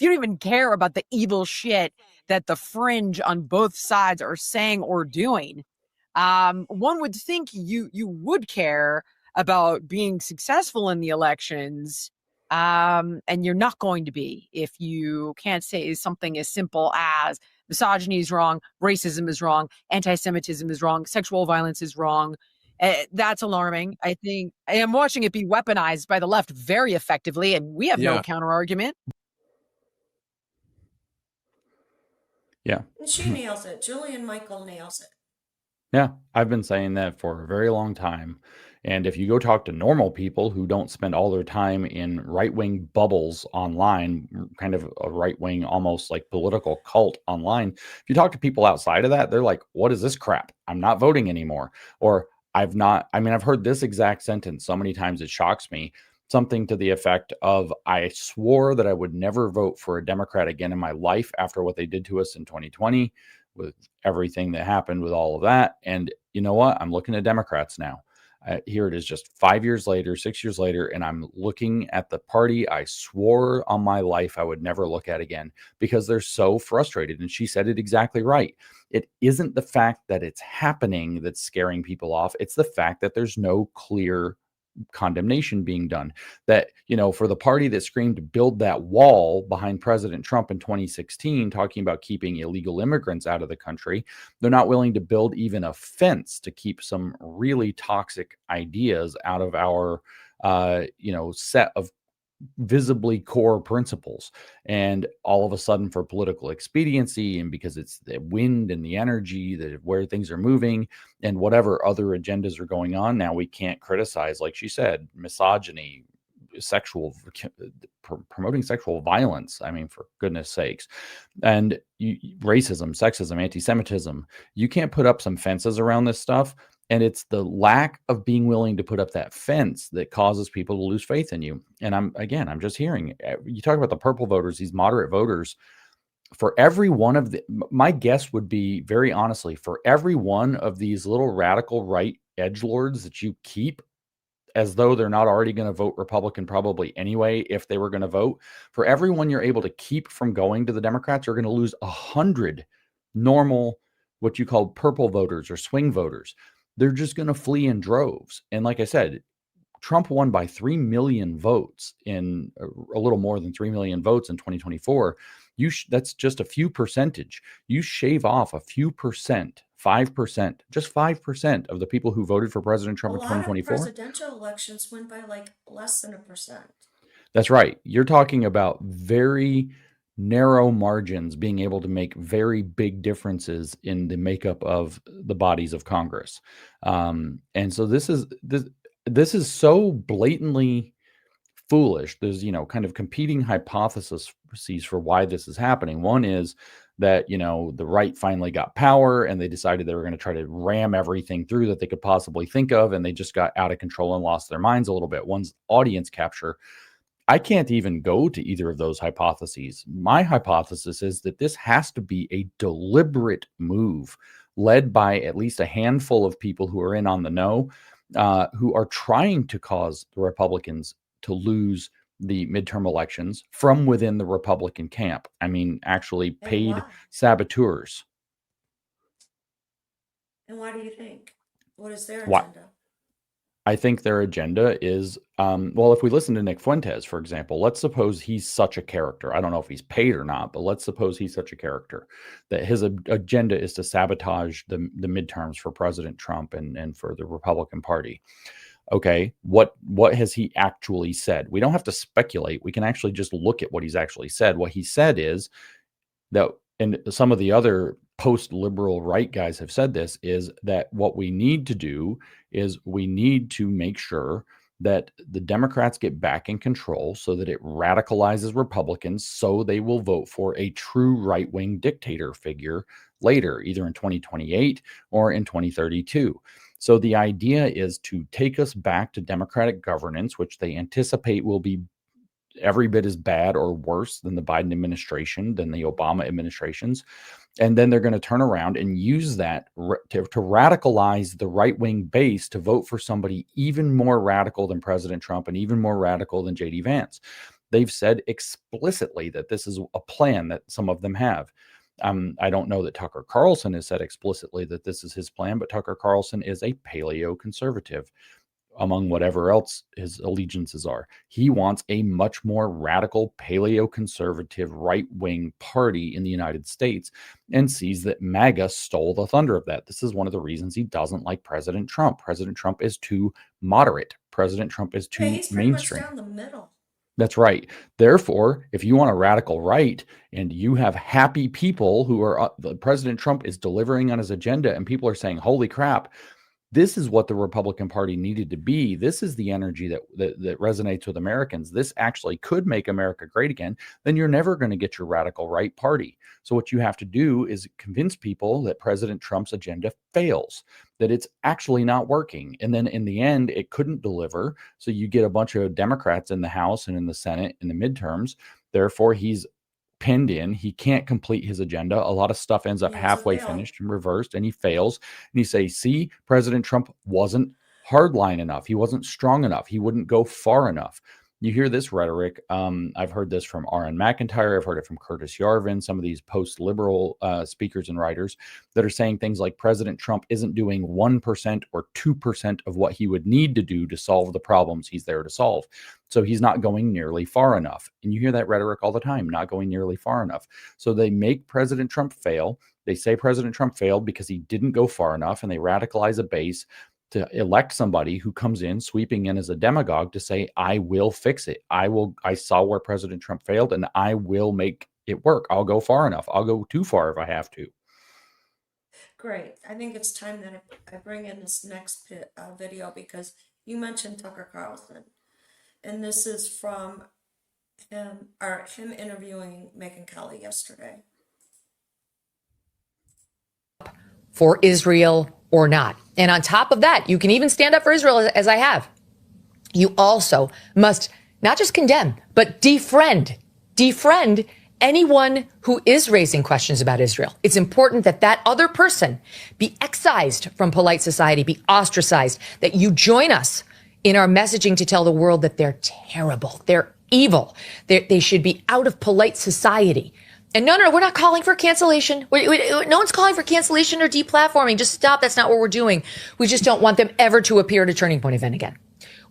even care about the evil shit that the fringe on both sides are saying or doing, one would think you would care about being successful in the elections, and you're not going to be if you can't say something as simple as misogyny is wrong, racism is wrong, anti-Semitism is wrong, sexual violence is wrong. That's alarming. I think I am watching it be weaponized by the left very effectively, and we have no counter argument. Yeah. She nails it. Julian Michael nails it. Yeah, I've been saying that for a very long time. And if you go talk to normal people who don't spend all their time in right-wing bubbles online, kind of a right-wing, almost like political cult online, if you talk to people outside of that, they're like, what is this crap? I'm not voting anymore. Or I've heard this exact sentence so many times it shocks me. Something to the effect of, I swore that I would never vote for a Democrat again in my life after what they did to us in 2020 with everything that happened with all of that. And you know what? I'm looking at Democrats now. Here it is, just 5 years later, 6 years later, and I'm looking at the party I swore on my life I would never look at again because they're so frustrated. And she said it exactly right. It isn't the fact that it's happening that's scaring people off. It's the fact that there's no clear condemnation being done. That, for the party that screamed build that wall behind President Trump in 2016, talking about keeping illegal immigrants out of the country, they're not willing to build even a fence to keep some really toxic ideas out of our set of visibly core principles. And all of a sudden, for political expediency, and because it's the wind and the energy that where things are moving and whatever other agendas are going on, now we can't criticize, like she said, misogyny, promoting sexual violence. I mean, for goodness sakes. And racism, sexism, anti-Semitism. You can't put up some fences around this stuff. And it's the lack of being willing to put up that fence that causes people to lose faith in you. And I'm just hearing you talk about the purple voters, these moderate voters. For every one of my guess would be, very honestly, for every one of these little radical right edgelords that you keep as though they're not already going to vote Republican probably anyway, if they were going to vote, for everyone you're able to keep from going to the Democrats, you're going to lose 100 normal, what you call purple voters or swing voters. They're just going to flee in droves. And like I said, Trump won by 3 million votes in a little more than 3 million votes in 2024. That's just a few percentage. You shave off a few percent, 5%, just 5% of the people who voted for President Trump in 2024. A lot of presidential elections went by like less than 1%. That's right. You're talking about very narrow margins being able to make very big differences in the makeup of the bodies of Congress. And so this is so blatantly foolish. There's, kind of competing hypotheses for why this is happening. One is that, the right finally got power and they decided they were going to try to ram everything through that they could possibly think of. And they just got out of control and lost their minds a little bit. One's audience capture. I can't even go to either of those hypotheses. My hypothesis is that this has to be a deliberate move led by at least a handful of people who are in on the know, who are trying to cause the Republicans to lose the midterm elections from within the Republican camp. I mean, actually paid saboteurs. And why do you think? What is their agenda? I think their agenda is, if we listen to Nick Fuentes, for example, let's suppose he's such a character. I don't know if he's paid or not, but let's suppose he's such a character that his agenda is to sabotage the midterms for President Trump and for the Republican Party. Okay, what has he actually said? We don't have to speculate. We can actually just look at what he's actually said. What he said is that, and some of the other post-liberal right guys have said this, is that what we need to do is we need to make sure that the Democrats get back in control so that it radicalizes Republicans so they will vote for a true right-wing dictator figure later, either in 2028 or in 2032. So the idea is to take us back to democratic governance, which they anticipate will be every bit as bad or worse than the Biden administration, than the Obama administrations. And then they're going to turn around and use that to radicalize the right-wing base to vote for somebody even more radical than President Trump and even more radical than J.D. Vance. They've said explicitly that this is a plan that some of them have. I don't know that Tucker Carlson has said explicitly that this is his plan, but Tucker Carlson is a paleo-conservative, among whatever else his allegiances are. He wants a much more radical paleo-conservative right-wing party in the United States and sees that MAGA stole the thunder of that. This is one of the reasons he doesn't like President Trump. President Trump is too moderate. President Trump is too he's pretty mainstream. much down the middle. That's right. Therefore, if you want a radical right and you have happy people who are, President Trump is delivering on his agenda and people are saying, holy crap, this is what the Republican Party needed to be. This is the energy that resonates with Americans. This actually could make America great again. Then you're never going to get your radical right party. So what you have to do is convince people that President Trump's agenda fails, that it's actually not working. And then in the end, it couldn't deliver. So you get a bunch of Democrats in the House and in the Senate in the midterms. Therefore, he's pinned in. He can't complete his agenda. A lot of stuff ends up halfway finished and reversed, and he fails. And you say, see, President Trump wasn't hardline enough. He wasn't strong enough. He wouldn't go far enough. You hear this rhetoric. I've heard this from R.N. McIntyre. I've heard it from Curtis Yarvin, some of these post-liberal speakers and writers that are saying things like President Trump isn't doing 1% or 2% of what he would need to do to solve the problems he's there to solve. So he's not going nearly far enough. And you hear that rhetoric all the time, not going nearly far enough. So they make President Trump fail. They say President Trump failed because he didn't go far enough, and they radicalize a base to elect somebody who comes in sweeping in as a demagogue to say, I will fix it. I saw where President Trump failed, and I will make it work. I'll go far enough. I'll go too far if I have to. Great. I think it's time that I bring in this next video, because you mentioned Tucker Carlson, and this is from him interviewing Megyn Kelly yesterday. For Israel or not. And on top of that, you can even stand up for Israel, as I have. You also must not just condemn, but defriend anyone who is raising questions about Israel. It's important that that other person be excised from polite society, be ostracized, that you join us in our messaging to tell the world that they're terrible, they're evil, they should be out of polite society. And no, we're not calling for cancellation. No one's calling for cancellation or deplatforming. Just stop. That's not what we're doing. We just don't want them ever to appear at a Turning Point event again.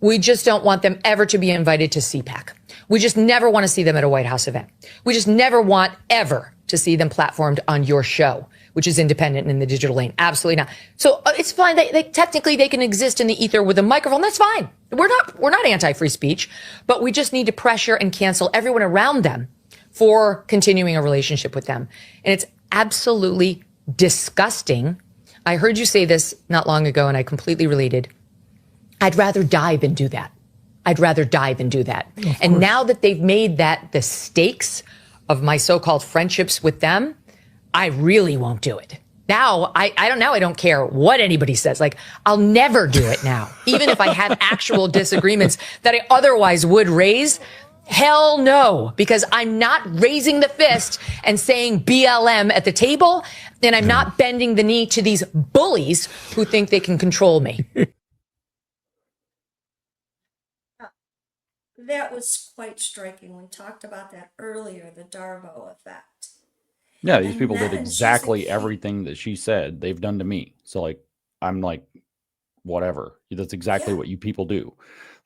We just don't want them ever to be invited to CPAC. We just never want to see them at a White House event. We just never want ever to see them platformed on your show, which is independent in the digital lane. Absolutely not. So it's fine. They technically they can exist in the ether with a microphone. That's fine. We're not anti-free speech, but we just need to pressure and cancel everyone around them for continuing a relationship with them. And it's absolutely disgusting. I heard you say this not long ago, and I completely related. I'd rather die than do that. And now that they've made that the stakes of my so-called friendships with them, I really won't do it. Now, I don't care what anybody says. Like, I'll never do it now. Even if I have actual disagreements that I otherwise would raise, hell no, because I'm not raising the fist and saying BLM at the table, and I'm not bending the knee to these bullies who think they can control me. That was quite striking. We talked about that earlier, the Darbo effect. Yeah, these people did exactly everything that she said they've done to me. So, like, I'm like, whatever. That's exactly what you people do.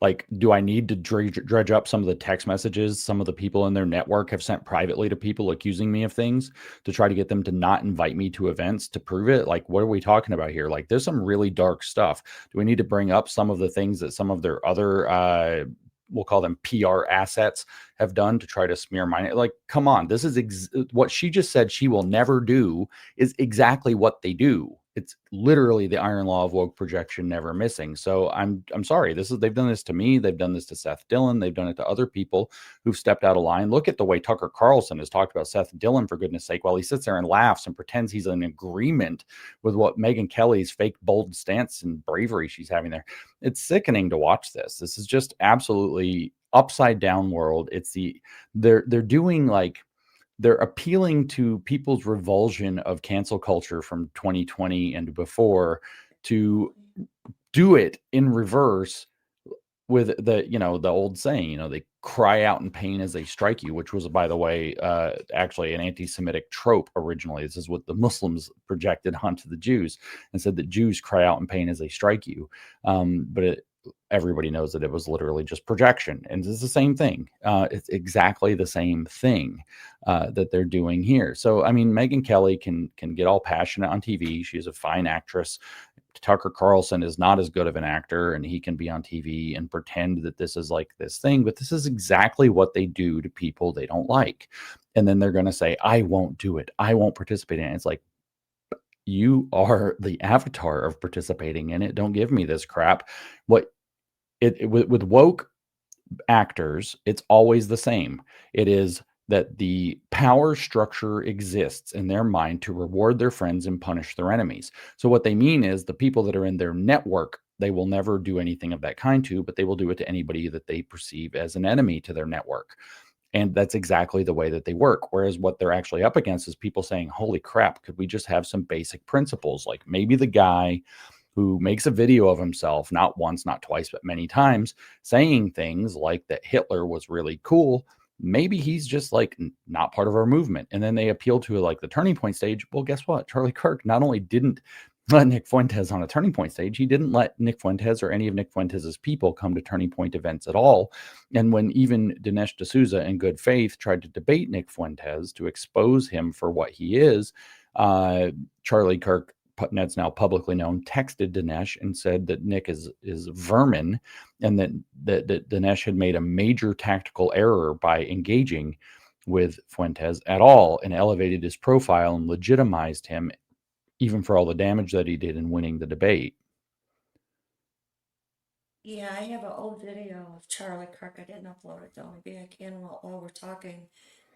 Like, do I need to dredge up some of the text messages some of the people in their network have sent privately to people accusing me of things to try to get them to not invite me to events to prove it? Like, what are we talking about here? Like, there's some really dark stuff. Do we need to bring up some of the things that some of their other, we'll call them PR assets, have done to try to smear mine? Like, come on, this is what she just said she will never do is exactly what they do. It's literally the iron law of woke projection never missing. So I'm sorry. They've done this to me. They've done this to Seth Dillon. They've done it to other people who've stepped out of line. Look at the way Tucker Carlson has talked about Seth Dillon, for goodness sake, while he sits there and laughs and pretends he's in agreement with what Megyn Kelly's fake bold stance and bravery she's having there. It's sickening to watch this. This is just absolutely upside down world. They're doing like, they're appealing to people's revulsion of cancel culture from 2020 and before to do it in reverse with the old saying, they cry out in pain as they strike you, which was, by the way, actually an anti-Semitic trope originally. This is what the Muslims projected onto the Jews and said that Jews cry out in pain as they strike you. But everybody knows that it was literally just projection, and it's the same thing. It's exactly the same thing that they're doing here. So, I mean, Megyn Kelly can get all passionate on TV. She's a fine actress. Tucker Carlson is not as good of an actor, and he can be on TV and pretend that this is like this thing, but this is exactly what they do to people they don't like. And then they're going to say, I won't do it. I won't participate in it. It's like, you are the avatar of participating in it. Don't give me this crap. With woke actors, it's always the same. It is that the power structure exists in their mind to reward their friends and punish their enemies. So what they mean is the people that are in their network, they will never do anything of that kind to, but they will do it to anybody that they perceive as an enemy to their network. And that's exactly the way that they work. Whereas what they're actually up against is people saying, holy crap, could we just have some basic principles? Like maybe the guy who makes a video of himself, not once, not twice, but many times, saying things like that Hitler was really cool. Maybe he's just like not part of our movement. And then they appeal to like the turning point stage. Well, guess what? Charlie Kirk not only didn't let Nick Fuentes on a turning point stage, he didn't let Nick Fuentes or any of Nick Fuentes's people come to turning point events at all. And when even Dinesh D'Souza in good faith tried to debate Nick Fuentes to expose him for what he is, Charlie Kirk, Ned's now publicly known, texted Dinesh and said that Nick is vermin, and that Dinesh had made a major tactical error by engaging with Fuentes at all, and elevated his profile and legitimized him, even for all the damage that he did in winning the debate. Yeah, I have an old video of Charlie Kirk. I didn't upload it though. Maybe I can while we're talking,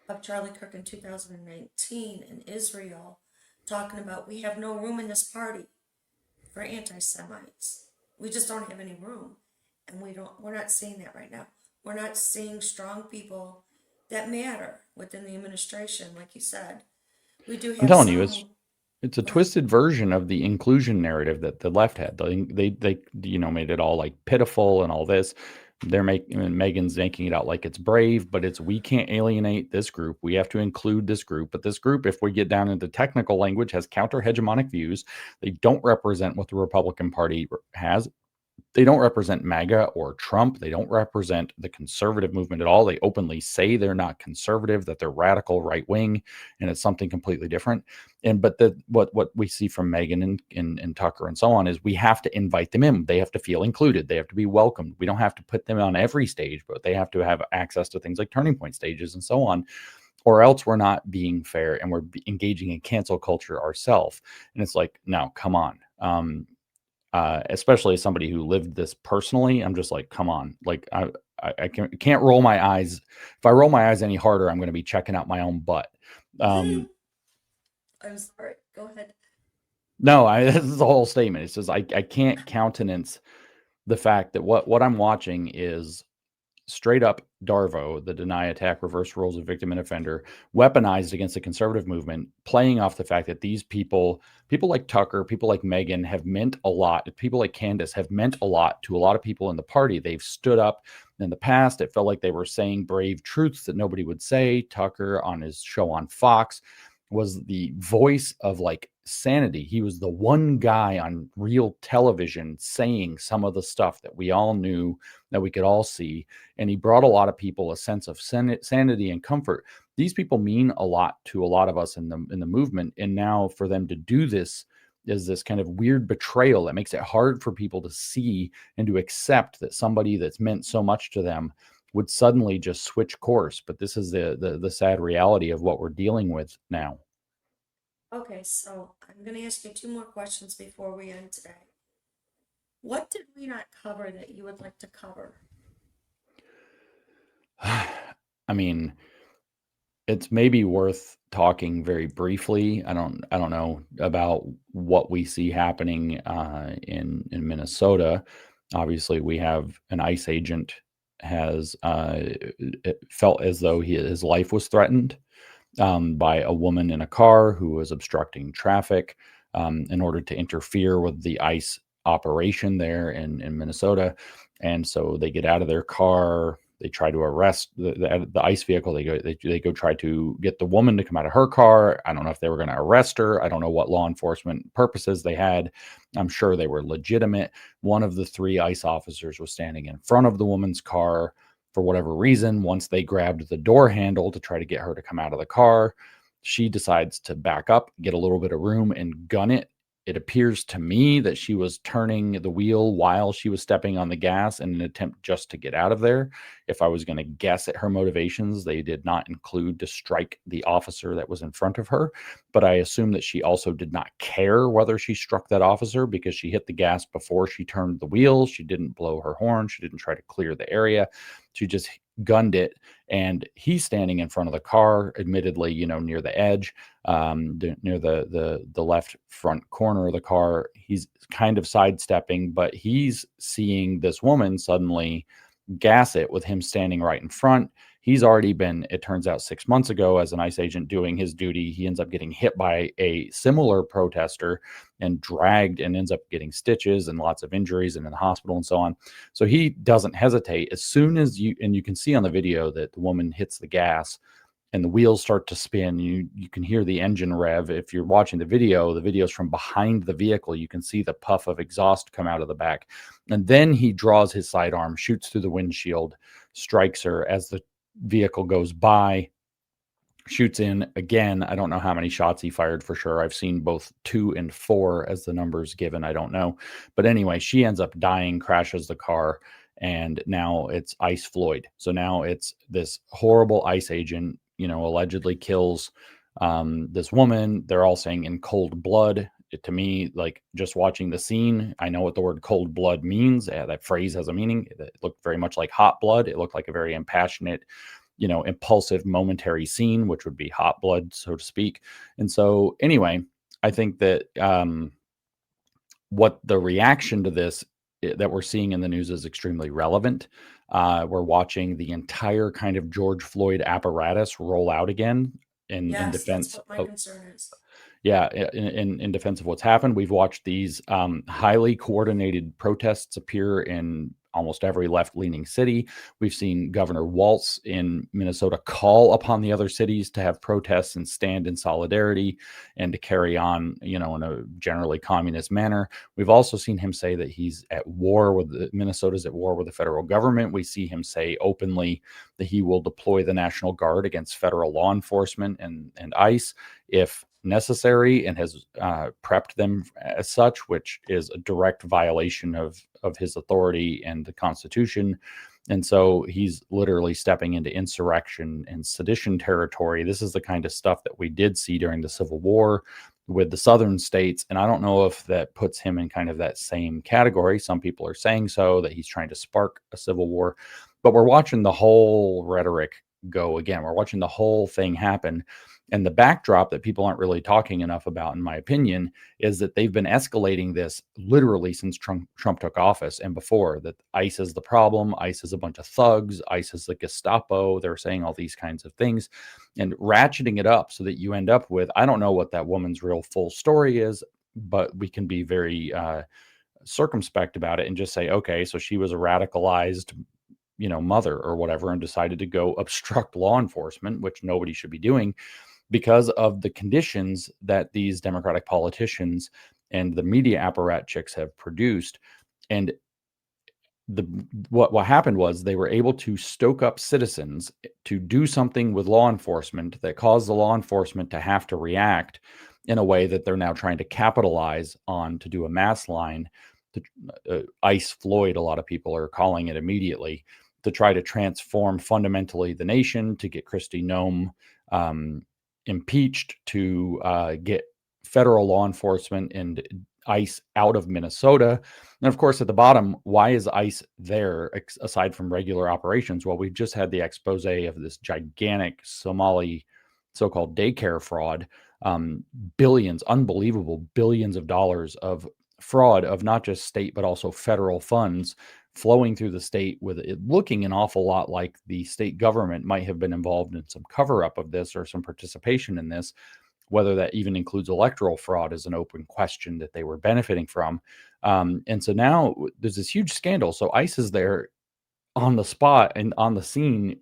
of Charlie Kirk in 2019 in Israel, talking about we have no room in this party for anti-Semites. We just don't have any room. And we're not seeing that right now. We're not seeing strong people that matter within the administration, like you said. We do have I'm telling you, it's a twisted version of the inclusion narrative that the left had. They made it all like pitiful and all this. Megyn's making it out like it's brave, but it's, we can't alienate this group. We have to include this group. But this group, if we get down into technical language, has counter-hegemonic views. They don't represent what the Republican Party has. They don't represent MAGA or Trump. They don't represent the conservative movement at all. They openly say they're not conservative, that they're radical right wing, and it's something completely different. But what we see from Megyn and Tucker and so on is we have to invite them in. They have to feel included. They have to be welcomed. We don't have to put them on every stage, but they have to have access to things like turning point stages and so on, or else we're not being fair and we're engaging in cancel culture ourselves. And it's like, no, come on. Especially as somebody who lived this personally, I'm just like, come on. Like I can't roll my eyes. If I roll my eyes any harder, I'm going to be checking out my own butt. I'm sorry. Go ahead. No, this is the whole statement. It says I can't countenance the fact that what I'm watching is straight up Darvo, the deny, attack, reverse roles of victim and offender, weaponized against the conservative movement, playing off the fact that these people like Tucker, people like Megyn have meant a lot. People like Candace have meant a lot to a lot of people in the party. They've stood up in the past. It felt like they were saying brave truths that nobody would say. Tucker on his show on Fox was the voice of like sanity. He was the one guy on real television saying some of the stuff that we all knew, that we could all see. And he brought a lot of people a sense of sanity and comfort. These people mean a lot to a lot of us in the movement. And now for them to do this is this kind of weird betrayal that makes it hard for people to see and to accept that somebody that's meant so much to them would suddenly just switch course. But this is the sad reality of what we're dealing with now. Okay, so I'm going to ask you two more questions before we end today. What did we not cover that you would like to cover? I mean, it's maybe worth talking very briefly. I don't know about what we see happening in Minnesota. Obviously, we have an ICE agent has it felt as though his life was threatened by a woman in a car who was obstructing traffic in order to interfere with the ICE operation there in Minnesota. And so they get out of their car. They try to arrest the ICE vehicle. They go try to get the woman to come out of her car. I don't know if they were going to arrest her. I don't know what law enforcement purposes they had. I'm sure they were legitimate. One of the three ICE officers was standing in front of the woman's car for whatever reason. Once they grabbed the door handle to try to get her to come out of the car, she decides to back up, get a little bit of room, and gun it. It appears to me that she was turning the wheel while she was stepping on the gas in an attempt just to get out of there. If I was going to guess at her motivations, they did not include to strike the officer that was in front of her. But I assume that she also did not care whether she struck that officer because she hit the gas before she turned the wheel. She didn't blow her horn. She didn't try to clear the area. She just gunned it. And he's standing in front of the car, admittedly, near the edge, near the left front corner of the car. He's kind of sidestepping, but he's seeing this woman suddenly gas it with him standing right in front. He's already been, it turns out 6 months ago, as an ICE agent doing his duty, he ends up getting hit by a similar protester and dragged and ends up getting stitches and lots of injuries and in the hospital and so on. So he doesn't hesitate. As soon as you can see on the video that the woman hits the gas and the wheels start to spin, you can hear the engine rev. If you're watching the video's from behind the vehicle. You can see the puff of exhaust come out of the back. And then he draws his sidearm, shoots through the windshield, strikes her as the vehicle goes by, shoots in again. I don't know how many shots he fired for sure. I've seen both 2 and 4 as the numbers given. I don't know. But anyway, she ends up dying, crashes the car, and now it's ICE Floyd. So now it's this horrible ICE agent, allegedly kills this woman. They're all saying in cold blood. To me, like, just watching the scene, I know what the word cold blood means. That phrase has a meaning. It looked very much like hot blood. It looked like a very impassionate, impulsive, momentary scene, which would be hot blood, so to speak. And so anyway, I think that what the reaction to this that we're seeing in the news is extremely relevant. We're watching the entire kind of George Floyd apparatus roll out again in defense. That's what my concern is. Yeah, in defense of what's happened. We've watched these highly coordinated protests appear in almost every left-leaning city. We've seen Governor Walz in Minnesota call upon the other cities to have protests and stand in solidarity and to carry on, in a generally communist manner. We've also seen him say that he's at war with Minnesota's at war with the federal government. We see him say openly that he will deploy the National Guard against federal law enforcement and ICE if necessary, and has prepped them as such, which is a direct violation of his authority and the Constitution. And so he's literally stepping into insurrection and sedition territory. This is the kind of stuff that we did see during the Civil War with the southern states. And I don't know if that puts him in kind of that same category. Some people are saying so, that he's trying to spark a civil war. But we're watching the whole rhetoric go again. We're watching the whole thing happen. And the backdrop that people aren't really talking enough about, in my opinion, is that they've been escalating this literally since Trump took office and before, that ICE is the problem. ICE is a bunch of thugs. ICE is the Gestapo. They're saying all these kinds of things and ratcheting it up so that you end up with, I don't know what that woman's real full story is, but we can be very circumspect about it and just say, okay, so she was a radicalized mother or whatever and decided to go obstruct law enforcement, which nobody should be doing, because of the conditions that these Democratic politicians and the media apparatchiks have produced. And what happened was they were able to stoke up citizens to do something with law enforcement that caused the law enforcement to have to react in a way that they're now trying to capitalize on to do a mass line, to ICE Floyd, a lot of people are calling it immediately, to try to transform fundamentally the nation, to get Kristi Noem impeached, to get federal law enforcement and ICE out of Minnesota. And of course, at the bottom, why is ICE there aside from regular operations? Well, we've just had the expose of this gigantic Somali so-called daycare fraud, billions, unbelievable billions of dollars of fraud of not just state, but also federal funds flowing through the state, with it looking an awful lot like the state government might have been involved in some cover-up of this or some participation in this. Whether that even includes electoral fraud is an open question that they were benefiting from. And so now there's this huge scandal. So ICE is there on the spot and on the scene,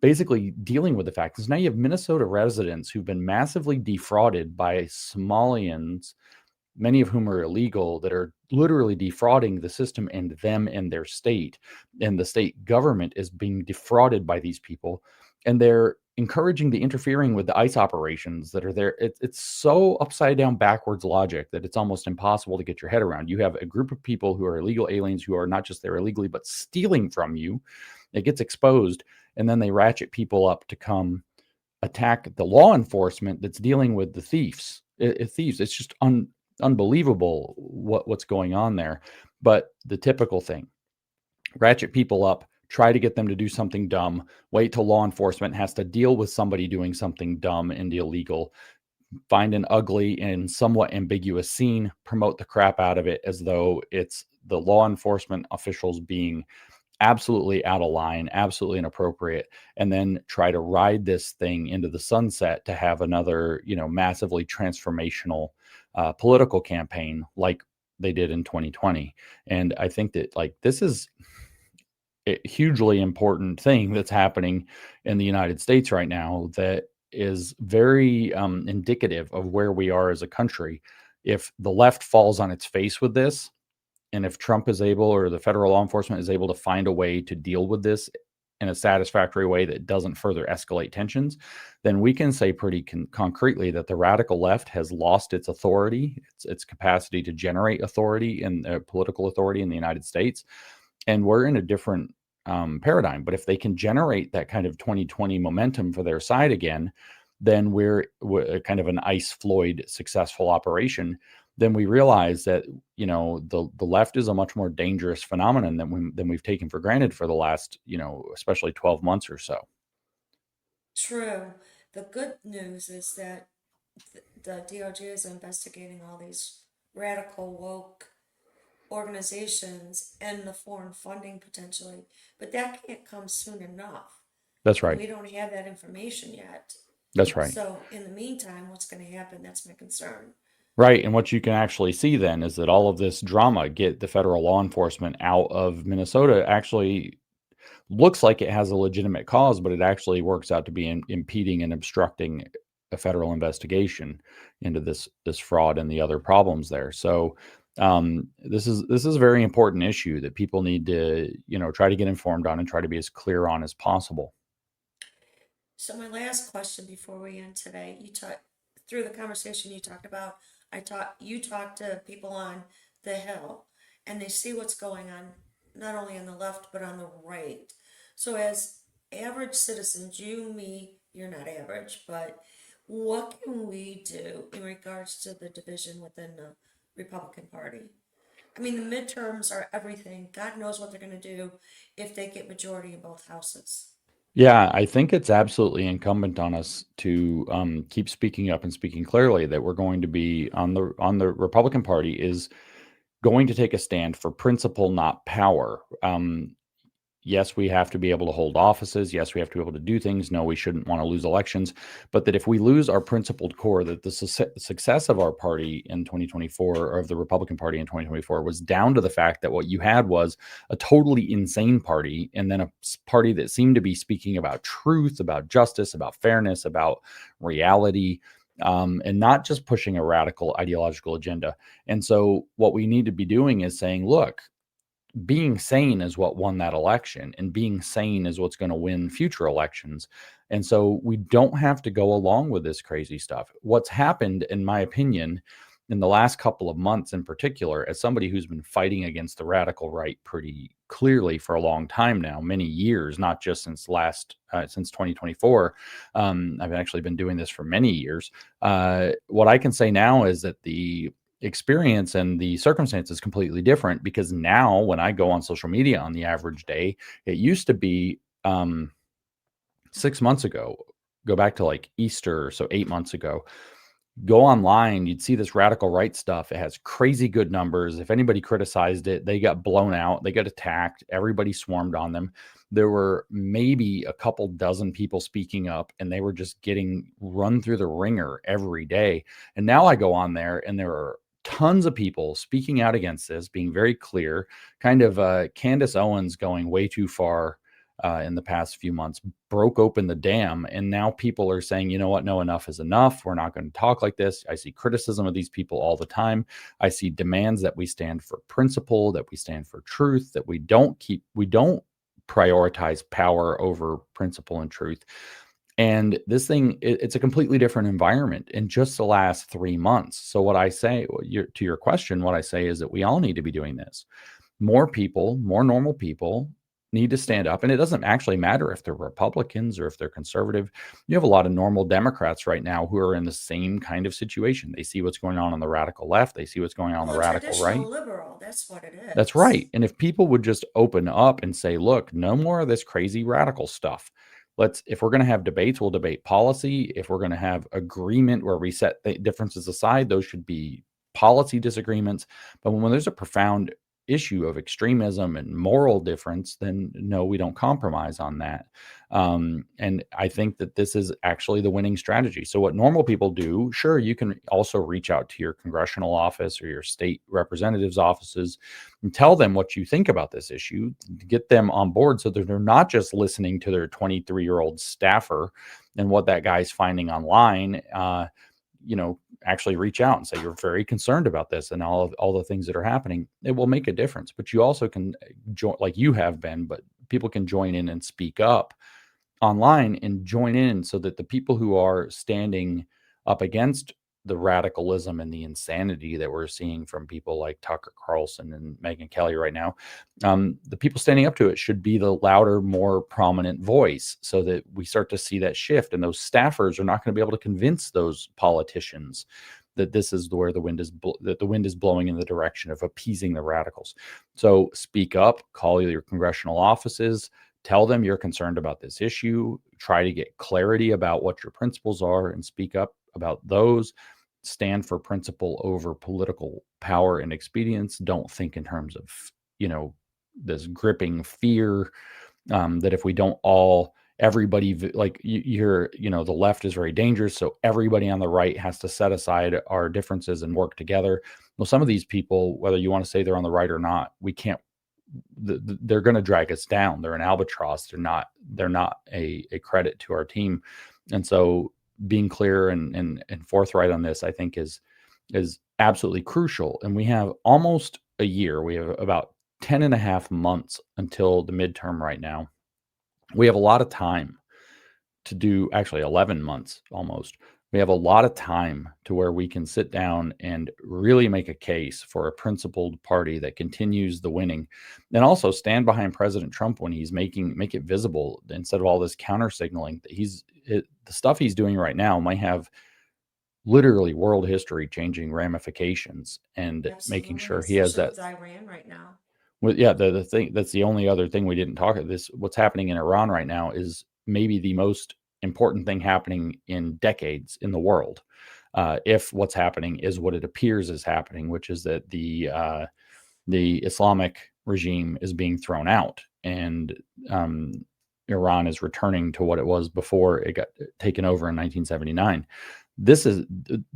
basically dealing with the fact. Because now you have Minnesota residents who've been massively defrauded by Somalians, many of whom are illegal, that are literally defrauding the system and them and their state. And the state government is being defrauded by these people. And they're encouraging the interfering with the ICE operations that are there. It's so upside down backwards logic that it's almost impossible to get your head around. You have a group of people who are illegal aliens who are not just there illegally, but stealing from you. It gets exposed. And then they ratchet people up to come attack the law enforcement that's dealing with the thieves. It's just unbelievable what's going on there. But the typical thing, ratchet people up, try to get them to do something dumb, wait till law enforcement has to deal with somebody doing something dumb and illegal, find an ugly and somewhat ambiguous scene, promote the crap out of it as though it's the law enforcement officials being absolutely out of line, absolutely inappropriate, and then try to ride this thing into the sunset to have another, massively transformational political campaign like they did in 2020. And I think that this is a hugely important thing that's happening in the United States right now that is very indicative of where we are as a country. If the left falls on its face with this, and if Trump is able, or the federal law enforcement is able to find a way to deal with this in a satisfactory way that doesn't further escalate tensions, then we can say pretty concretely that the radical left has lost its authority, its capacity to generate authority and political authority in the United States. And we're in a different paradigm. But if they can generate that kind of 2020 momentum for their side again, then we're kind of an Ice Floyd successful operation. Then we realize that the left is a much more dangerous phenomenon than we've taken for granted for the last especially 12 months or so. True. The good news is that the DOJ is investigating all these radical woke organizations and the foreign funding potentially, but that can't come soon enough. That's right. We don't have that information yet. That's right. So in the meantime, what's going to happen? That's my concern. Right. And what you can actually see then is that all of this drama get the federal law enforcement out of Minnesota actually looks like it has a legitimate cause, but it actually works out to be impeding and obstructing a federal investigation into this fraud and the other problems there. So this is a very important issue that people need to try to get informed on and try to be as clear on as possible. So my last question before we end today, through the conversation you talked about, you talk to people on the Hill, and they see what's going on, not only on the left, but on the right. So as average citizens, you, me, you're not average, but what can we do in regards to the division within the Republican Party? I mean, the midterms are everything. God knows what they're going to do if they get majority in both houses. Yeah, I think it's absolutely incumbent on us to keep speaking up and speaking clearly that we're going to be on the Republican Party is going to take a stand for principle, not power. Yes, we have to be able to hold offices. Yes, we have to be able to do things. No, we shouldn't want to lose elections. But that if we lose our principled core, that the success of our party in 2024, or of the Republican Party in 2024, was down to the fact that what you had was a totally insane party, and then a party that seemed to be speaking about truth, about justice, about fairness, about reality, and not just pushing a radical ideological agenda. And so what we need to be doing is saying, look, being sane is what won that election, and being sane is what's going to win future elections. And so we don't have to go along with this crazy stuff. What's happened, in my opinion, in the last couple of months in particular, as somebody who's been fighting against the radical right pretty clearly for a long time now, many years, not just since 2024. I've actually been doing this for many years. What I can say now is that the experience and the circumstance is completely different, because now when I go on social media on the average day, it used to be 6 months ago, go back to like Easter, so 8 months ago, go online, you'd see this radical right stuff. It has crazy good numbers. If anybody criticized it, they got blown out, they got attacked, everybody swarmed on them. There were maybe a couple dozen people speaking up, and they were just getting run through the ringer every day. And now I go on there, and there are tons of people speaking out against this, being very clear, kind of Candace Owens going way too far in the past few months, broke open the dam. And now people are saying, you know what, no, enough is enough. We're not going to talk like this. I see criticism of these people all the time. I see demands that we stand for principle, that we stand for truth, that we don't prioritize power over principle and truth. And this thing, it's a completely different environment in just the last 3 months. So what I say, to your question, what I say is that we all need to be doing this. More people, more normal people need to stand up. And it doesn't actually matter if they're Republicans or if they're conservative. You have a lot of normal Democrats right now who are in the same kind of situation. They see what's going on the radical left. They see what's going on the radical right. Liberal, that's what it is. That's right. And if people would just open up and say, look, no more of this crazy radical stuff. If we're going to have debates, we'll debate policy. If we're going to have agreement where we set the differences aside, those should be policy disagreements. But when there's a profound issue of extremism and moral difference, then no, we don't compromise on that. And I think that this is actually the winning strategy. So what normal people do, sure, you can also reach out to your congressional office or your state representatives' offices and tell them what you think about this issue, get them on board so that they're not just listening to their 23-year-old staffer and what that guy's finding online. Actually reach out and say, you're very concerned about this and all the things that are happening. It will make a difference. But you also can join, like you have been, but people can join in and speak up online and join in so that the people who are standing up against the radicalism and the insanity that we're seeing from people like Tucker Carlson and Megyn Kelly right now, the people standing up to it should be the louder, more prominent voice so that we start to see that shift. And those staffers are not going to be able to convince those politicians that this is where the wind is that the wind is blowing in the direction of appeasing the radicals. So speak up, call your congressional offices, tell them you're concerned about this issue, try to get clarity about what your principles are and speak up about those. Stand for principle over political power and expedience. Don't think in terms of, this gripping fear that if we don't everybody, like you hear, the left is very dangerous. So everybody on the right has to set aside our differences and work together. Well, some of these people, whether you want to say they're on the right or not, we can't, they're going to drag us down. They're an albatross. They're not a credit to our team. And so being clear and forthright on this, I think is absolutely crucial. And we have almost a year. We have about 10 and a half months until the midterm right now. We have a lot of time to do, actually 11 months almost. We have a lot of time to where we can sit down and really make a case for a principled party that continues the winning, and also stand behind President Trump when he's make it visible instead of all this counter signaling that the stuff he's doing right now might have literally world history changing ramifications, and making sure he has that. With Iran right now. Well, yeah, the thing that's the only other thing we didn't talk about this. What's happening in Iran right now is maybe the most important thing happening in decades in the world. If what's happening is what it appears is happening, which is that the Islamic regime is being thrown out, and Iran is returning to what it was before it got taken over in 1979. This is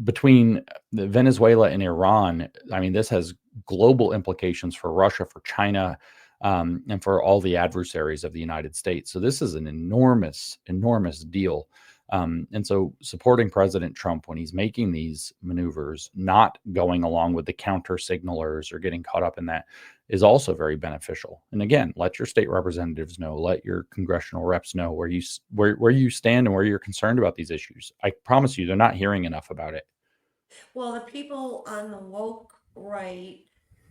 between Venezuela and Iran. I mean, this has global implications for Russia, for China, and for all the adversaries of the United States. So this is an enormous, enormous deal. And so supporting President Trump when he's making these maneuvers, not going along with the counter signalers or getting caught up in that, is also very beneficial. And again, let your state representatives know, let your congressional reps know where you stand and where you're concerned about these issues. I promise you, they're not hearing enough about it. Well, the people on the woke right,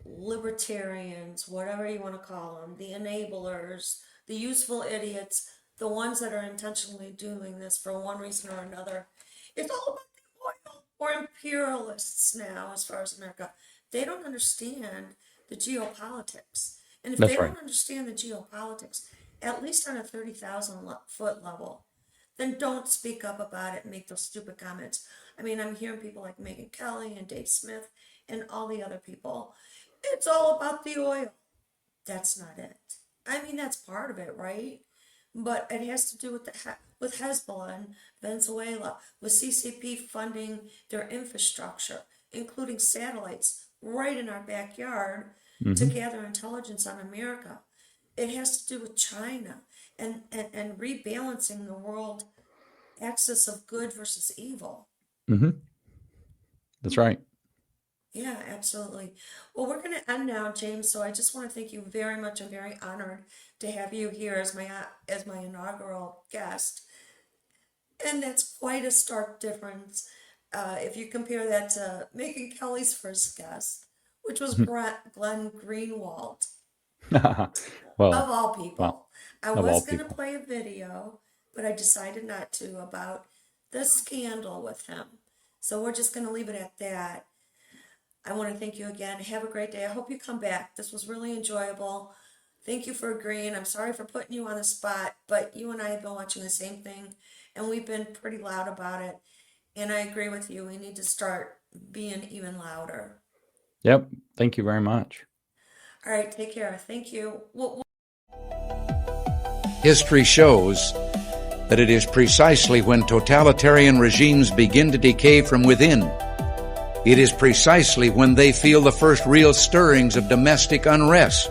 libertarians, whatever you want to call them, the enablers, the useful idiots, the ones that are intentionally doing this for one reason or another, it's all about the oil. We're imperialists now as far as America. They don't understand the geopolitics. And if That's they right. don't understand the geopolitics, at least on a 30,000 foot level, then don't speak up about it and make those stupid comments. I mean, I'm hearing people like Megyn Kelly and Dave Smith and all the other people. It's all about the oil. That's not it. I mean, that's part of it, right? But it has to do with with Hezbollah and Venezuela, with CCP funding their infrastructure, including satellites right in our backyard to gather intelligence on America. It has to do with China and rebalancing the world axis of good versus evil. That's right. Yeah, absolutely. Well, we're going to end now, James. So I just want to thank you very much. I'm very honored to have you here as my inaugural guest, and that's quite a stark difference if you compare that to Megyn Kelly's first guest, which was Glenn Greenwald. Well, Of all people. well, I of all was going to people. play a video, but I decided not to, about the scandal with him. So we're just going to leave it at that. I want to thank you again. Have a great day. I hope you come back. This was really enjoyable. Thank you for agreeing. I'm sorry for putting you on the spot, but you and I have been watching the same thing, and we've been pretty loud about it. And I agree with you. We need to start being even louder. Yep. Thank you very much. All right, take care. Thank you. History shows that it is precisely when totalitarian regimes begin to decay from within. It is precisely when they feel the first real stirrings of domestic unrest